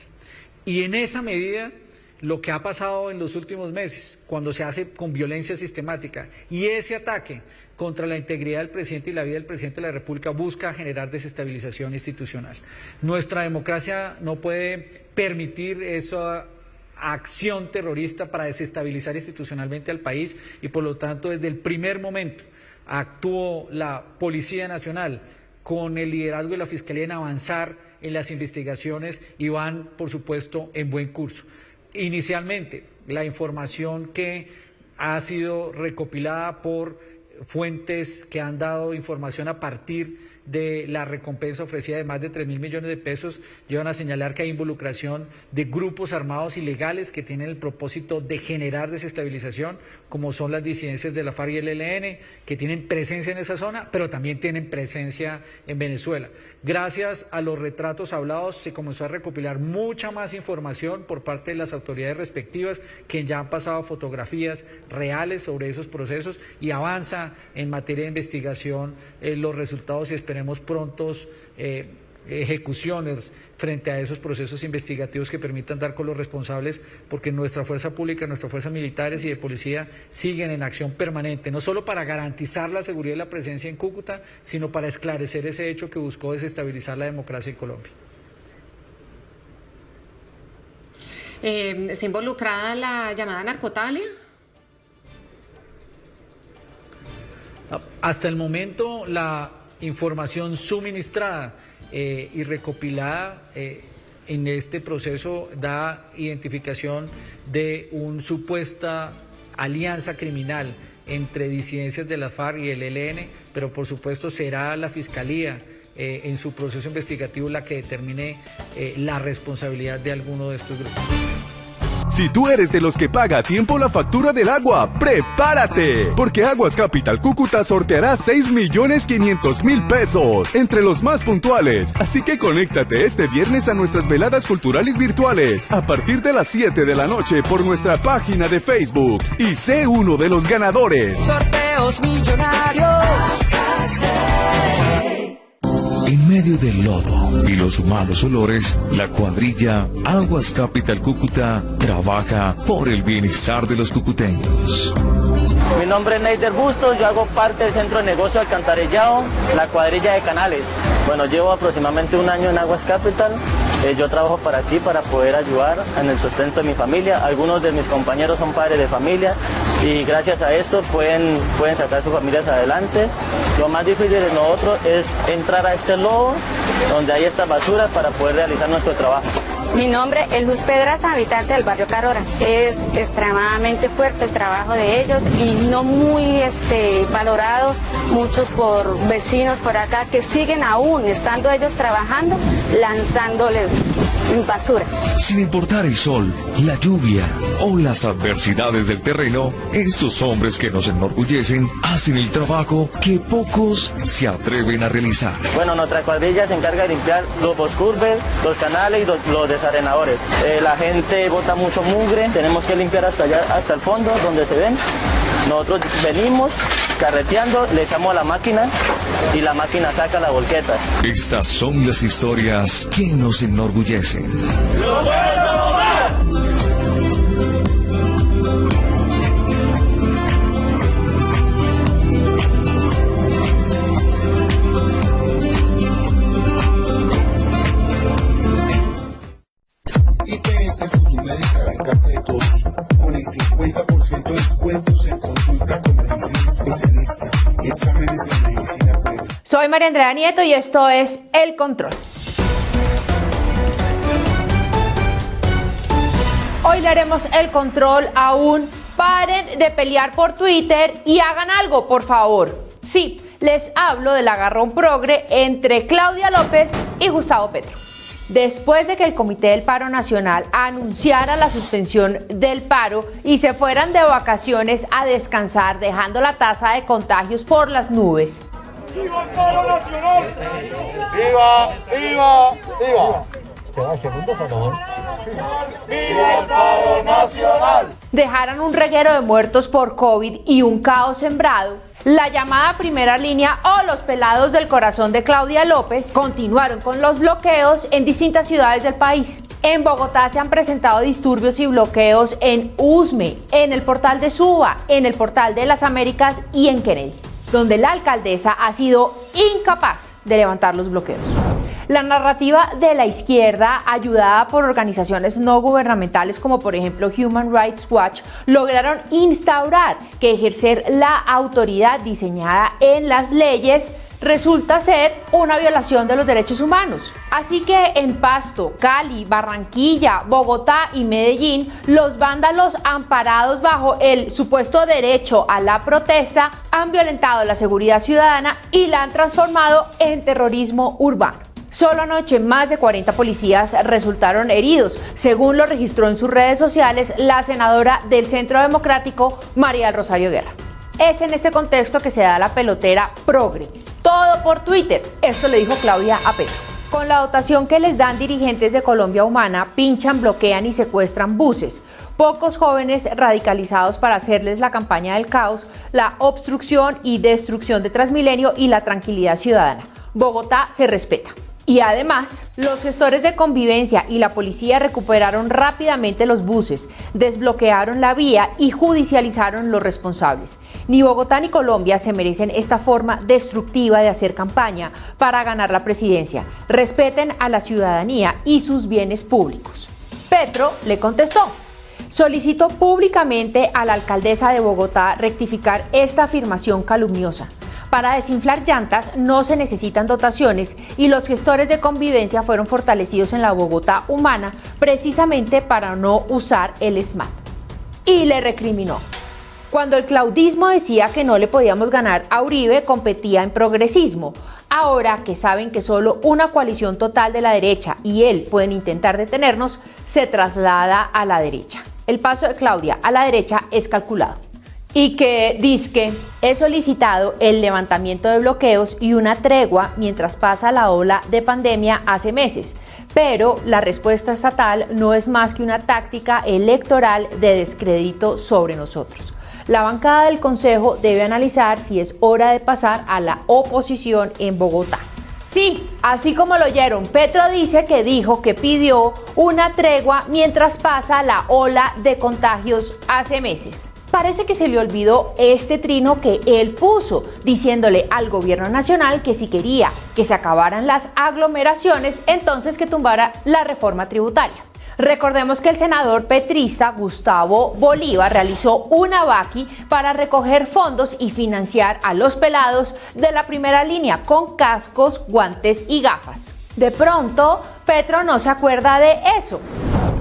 Y en esa medida, lo que ha pasado en los últimos meses, cuando se hace con violencia sistemática, y ese ataque contra la integridad del presidente y la vida del presidente de la República busca generar desestabilización institucional. Nuestra democracia no puede permitir esa acción terrorista para desestabilizar institucionalmente al país y por lo tanto desde el primer momento actuó la Policía Nacional con el liderazgo de la Fiscalía en avanzar en las investigaciones y van, por supuesto, en buen curso. Inicialmente, la información que ha sido recopilada por fuentes que han dado información a partir de la recompensa ofrecida de más de 3.000 millones de pesos, llevan a señalar que hay involucración de grupos armados ilegales que tienen el propósito de generar desestabilización, como son las disidencias de la FARC y el ELN, que tienen presencia en esa zona, pero también tienen presencia en Venezuela. Gracias a los retratos hablados se comenzó a recopilar mucha más información por parte de las autoridades respectivas, que ya han pasado fotografías reales sobre esos procesos y avanza en materia de investigación los resultados y esperemos prontos ejecuciones frente a esos procesos investigativos que permitan dar con los responsables, porque nuestra fuerza pública, nuestras fuerzas militares y de policía siguen en acción permanente, no solo para garantizar la seguridad y la presencia en Cúcuta, sino para esclarecer ese hecho que buscó desestabilizar la democracia en Colombia. ¿Está involucrada la llamada narcotalia? Hasta el momento, la información suministrada y recopilada en este proceso da identificación de una supuesta alianza criminal entre disidencias de la FARC y el ELN, pero por supuesto será la Fiscalía en su proceso investigativo la que determine la responsabilidad de alguno de estos grupos. Si tú eres de los que paga a tiempo la factura del agua, ¡prepárate! Porque Aguas Capital Cúcuta sorteará 6.500.000 pesos entre los más puntuales. Así que conéctate este viernes a nuestras veladas culturales virtuales a partir de las 7 de la noche por nuestra página de Facebook y sé uno de los ganadores. Sorteos millonarios. En medio del lodo y los malos olores, la cuadrilla Aguas Capital Cúcuta trabaja por el bienestar de los cucuteños. Mi nombre es Neider Bustos, yo hago parte del Centro de Negocio Alcantarillado, la cuadrilla de Canales. Bueno, llevo aproximadamente un año en Aguas Capital. Yo trabajo para aquí para poder ayudar en el sustento de mi familia. Algunos de mis compañeros son padres de familia y gracias a esto pueden sacar sus familias adelante. Lo más difícil de nosotros es entrar a este lodo donde hay estas basuras para poder realizar nuestro trabajo. Mi nombre es Luz Pedraza, habitante del barrio Carora. Es extremadamente fuerte el trabajo de ellos y no muy valorado muchos por vecinos por acá que siguen aún, estando ellos trabajando, lanzándoles basura. Sin importar el sol, la lluvia o las adversidades del terreno, estos hombres que nos enorgullecen hacen el trabajo que pocos se atreven a realizar. Bueno, nuestra cuadrilla se encarga de limpiar los boscurves, los canales y los desarenadores. La gente bota mucho mugre, tenemos que limpiar hasta allá, hasta el fondo donde se ven. Nosotros venimos carreteando, le echamos a la máquina y la máquina saca la volqueta. Estas son las historias que nos enorgullecen. ¡Lo bueno va! IPS Futuro Médica al alcance de todos, con el 50% de descuentos en consulta con medicina especialista y exámenes en medicina previa. Soy María Andrea Nieto y esto es El Control. Hoy le haremos el control a un paren de pelear por Twitter y hagan algo, por favor. Sí, les hablo del agarrón progre entre Claudia López y Gustavo Petro. Después de que el Comité del Paro Nacional anunciara la suspensión del paro y se fueran de vacaciones a descansar, dejando la tasa de contagios por las nubes. ¡Viva el paro nacional! ¡Viva, viva, viva! ¡Viva el paro nacional! Dejaron un reguero de muertos por COVID y un caos sembrado. La llamada primera línea o los pelados del corazón de Claudia López continuaron con los bloqueos en distintas ciudades del país. En Bogotá se han presentado disturbios y bloqueos en Usme, en el portal de Suba, en el portal de las Américas y en Kennedy, donde la alcaldesa ha sido incapaz de levantar los bloqueos. La narrativa de la izquierda, ayudada por organizaciones no gubernamentales como por ejemplo Human Rights Watch, lograron instaurar que ejercer la autoridad diseñada en las leyes resulta ser una violación de los derechos humanos. Así que en Pasto, Cali, Barranquilla, Bogotá y Medellín, los vándalos amparados bajo el supuesto derecho a la protesta han violentado la seguridad ciudadana y la han transformado en terrorismo urbano. Solo anoche más de 40 policías resultaron heridos, según lo registró en sus redes sociales la senadora del Centro Democrático, María del Rosario Guerra. Es en este contexto que se da la pelotera progre. Todo por Twitter, esto le dijo Claudia a Petro. Con la dotación que les dan dirigentes de Colombia Humana, pinchan, bloquean y secuestran buses. Pocos jóvenes radicalizados para hacerles la campaña del caos, la obstrucción y destrucción de Transmilenio y la tranquilidad ciudadana. Bogotá se respeta. Y además, los gestores de convivencia y la policía recuperaron rápidamente los buses, desbloquearon la vía y judicializaron los responsables. Ni Bogotá ni Colombia se merecen esta forma destructiva de hacer campaña para ganar la presidencia. Respeten a la ciudadanía y sus bienes públicos. Petro le contestó. Solicitó públicamente a la alcaldesa de Bogotá rectificar esta afirmación calumniosa. Para desinflar llantas no se necesitan dotaciones y los gestores de convivencia fueron fortalecidos en la Bogotá humana precisamente para no usar el SMAT. Y le recriminó. Cuando el claudismo decía que no le podíamos ganar a Uribe, competía en progresismo. Ahora que saben que solo una coalición total de la derecha y él pueden intentar detenernos, se traslada a la derecha. El paso de Claudia a la derecha es calculado. Y que dizque he solicitado el levantamiento de bloqueos y una tregua mientras pasa la ola de pandemia hace meses, pero la respuesta estatal no es más que una táctica electoral de descrédito sobre nosotros. La bancada del Consejo debe analizar si es hora de pasar a la oposición en Bogotá. Sí, así como lo oyeron, Petro dice que dijo que pidió una tregua mientras pasa la ola de contagios hace meses. Parece que se le olvidó este trino que él puso, diciéndole al gobierno nacional que si quería que se acabaran las aglomeraciones, entonces que tumbara la reforma tributaria. Recordemos que el senador petrista Gustavo Bolívar realizó una vaqui para recoger fondos y financiar a los pelados de la primera línea con cascos, guantes y gafas. De pronto, Petro no se acuerda de eso.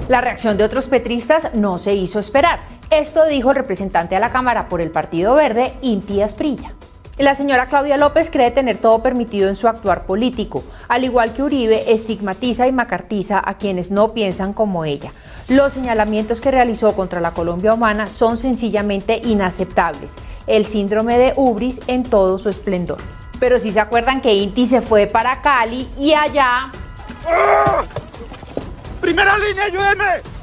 La reacción de otros petristas no se hizo esperar. Esto dijo el representante a la Cámara por el Partido Verde, Inti Asprilla. La señora Claudia López cree tener todo permitido en su actuar político. Al igual que Uribe, estigmatiza y macartiza a quienes no piensan como ella. Los señalamientos que realizó contra la Colombia Humana son sencillamente inaceptables. El síndrome de Ubris en todo su esplendor. Pero si se acuerdan que Inti se fue para Cali y allá... ¡Ah! ¡Primera línea, ayúdenme!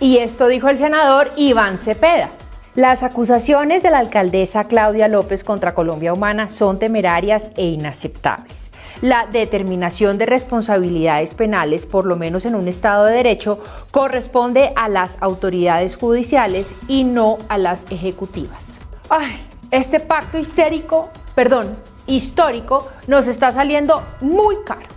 Y esto dijo el senador Iván Cepeda. Las acusaciones de la alcaldesa Claudia López contra Colombia Humana son temerarias e inaceptables. La determinación de responsabilidades penales, por lo menos en un Estado de Derecho, corresponde a las autoridades judiciales y no a las ejecutivas. Ay, este pacto histórico nos está saliendo muy caro.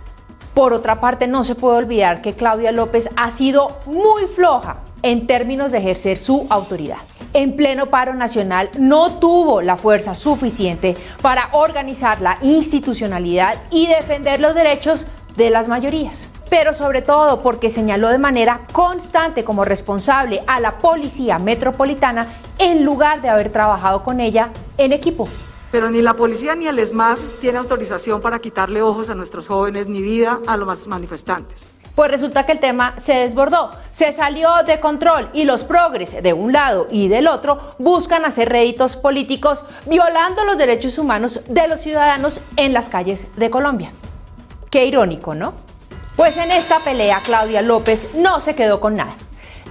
Por otra parte, no se puede olvidar que Claudia López ha sido muy floja en términos de ejercer su autoridad. en pleno paro nacional, no tuvo la fuerza suficiente para organizar la institucionalidad y defender los derechos de las mayorías. Pero sobre todo porque señaló de manera constante como responsable a la Policía Metropolitana en lugar de haber trabajado con ella en equipo. Pero ni la policía ni el ESMAD tiene autorización para quitarle ojos a nuestros jóvenes ni vida a los manifestantes. Pues resulta que el tema se desbordó, se salió de control y los progres de un lado y del otro buscan hacer réditos políticos violando los derechos humanos de los ciudadanos en las calles de Colombia. Qué irónico, ¿no? Pues en esta pelea Claudia López no se quedó con nada.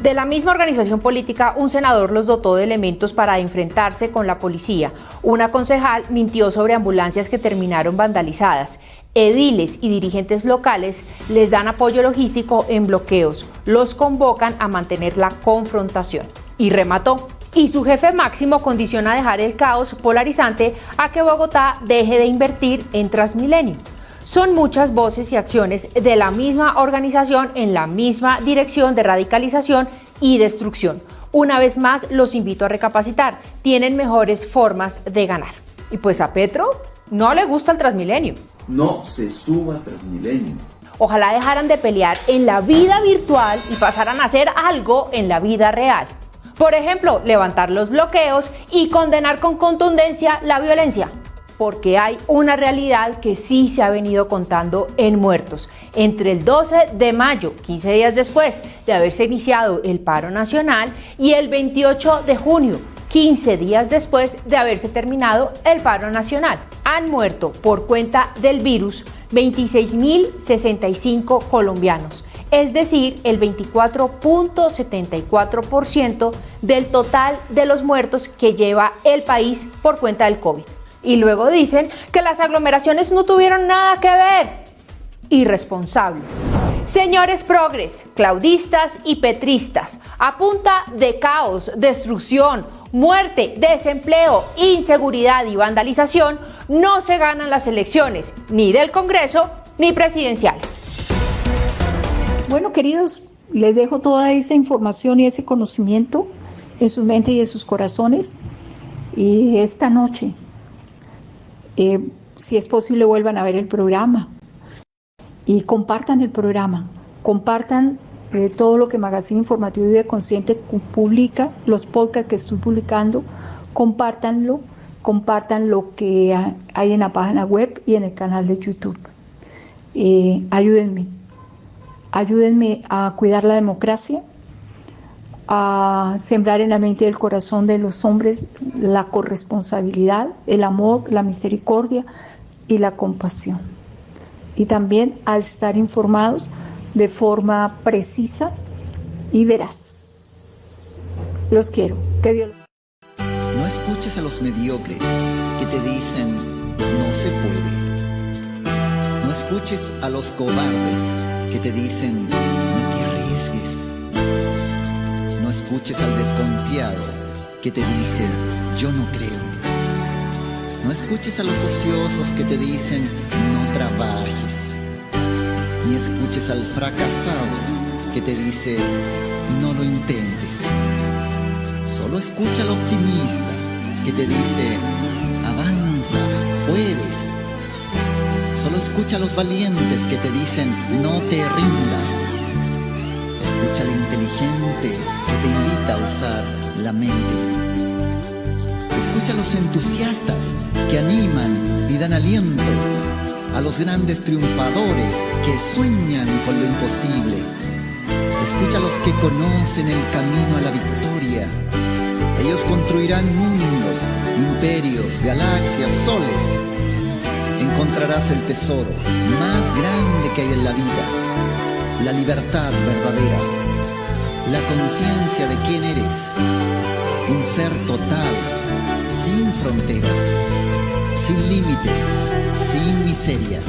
De la misma organización política, un senador los dotó de elementos para enfrentarse con la policía. Una concejal mintió sobre ambulancias que terminaron vandalizadas. Ediles y dirigentes locales les dan apoyo logístico en bloqueos. Los convocan a mantener la confrontación. Y remató. Y su jefe máximo condiciona dejar el caos polarizante a que Bogotá deje de invertir en Transmilenio. Son muchas voces y acciones de la misma organización en la misma dirección de radicalización y destrucción. Una vez más, los invito a recapacitar. Tienen mejores formas de ganar. Y pues a Petro no le gusta el Transmilenio. No se suba a Transmilenio. Ojalá dejaran de pelear en la vida virtual y pasaran a hacer algo en la vida real. Por ejemplo, levantar los bloqueos y condenar con contundencia la violencia. Porque hay una realidad que sí se ha venido contando en muertos. Entre el 12 de mayo, 15 días después de haberse iniciado el paro nacional, y el 28 de junio, 15 días después de haberse terminado el paro nacional, han muerto por cuenta del virus 26.065 colombianos, es decir, el 24.74% del total de los muertos que lleva el país por cuenta del COVID. Y luego dicen que las aglomeraciones no tuvieron nada que ver. Irresponsables. Señores progres, claudistas y petristas, a punta de caos, destrucción, muerte, desempleo, inseguridad y vandalización, no se ganan las elecciones, ni del Congreso ni presidenciales. Bueno, queridos, les dejo toda esa información y ese conocimiento en sus mentes y en sus corazones. Y esta noche, si es posible, vuelvan a ver el programa y compartan el programa, compartan todo lo que Magazine Informativo Vive Consciente publica, los podcasts que estoy publicando, compártanlo, compartan lo que hay en la página web y en el canal de YouTube. Ayúdenme a cuidar la democracia, a sembrar en la mente y el corazón de los hombres la corresponsabilidad, el amor, la misericordia y la compasión. Y también a estar informados de forma precisa y veraz. Los quiero. Que Dios. No escuches a los mediocres que te dicen no se puede. No escuches a los cobardes que te dicen no te arriesgues. No escuches al desconfiado que te dice yo no creo. No escuches a los ociosos que te dicen no trabajes. Ni escuches al fracasado que te dice no lo intentes. Solo escucha al optimista que te dice avanza, puedes. Solo escucha a los valientes que te dicen no te rindas. Escucha al inteligente que te invita a usar la mente. Escucha a los entusiastas que animan y dan aliento, a los grandes triunfadores que sueñan con lo imposible. Escucha a los que conocen el camino a la victoria. Ellos construirán mundos, imperios, galaxias, soles. Encontrarás el tesoro más grande que hay en la vida, la libertad verdadera, la conciencia de quién eres, un ser total, sin fronteras, sin límites, sin miseria.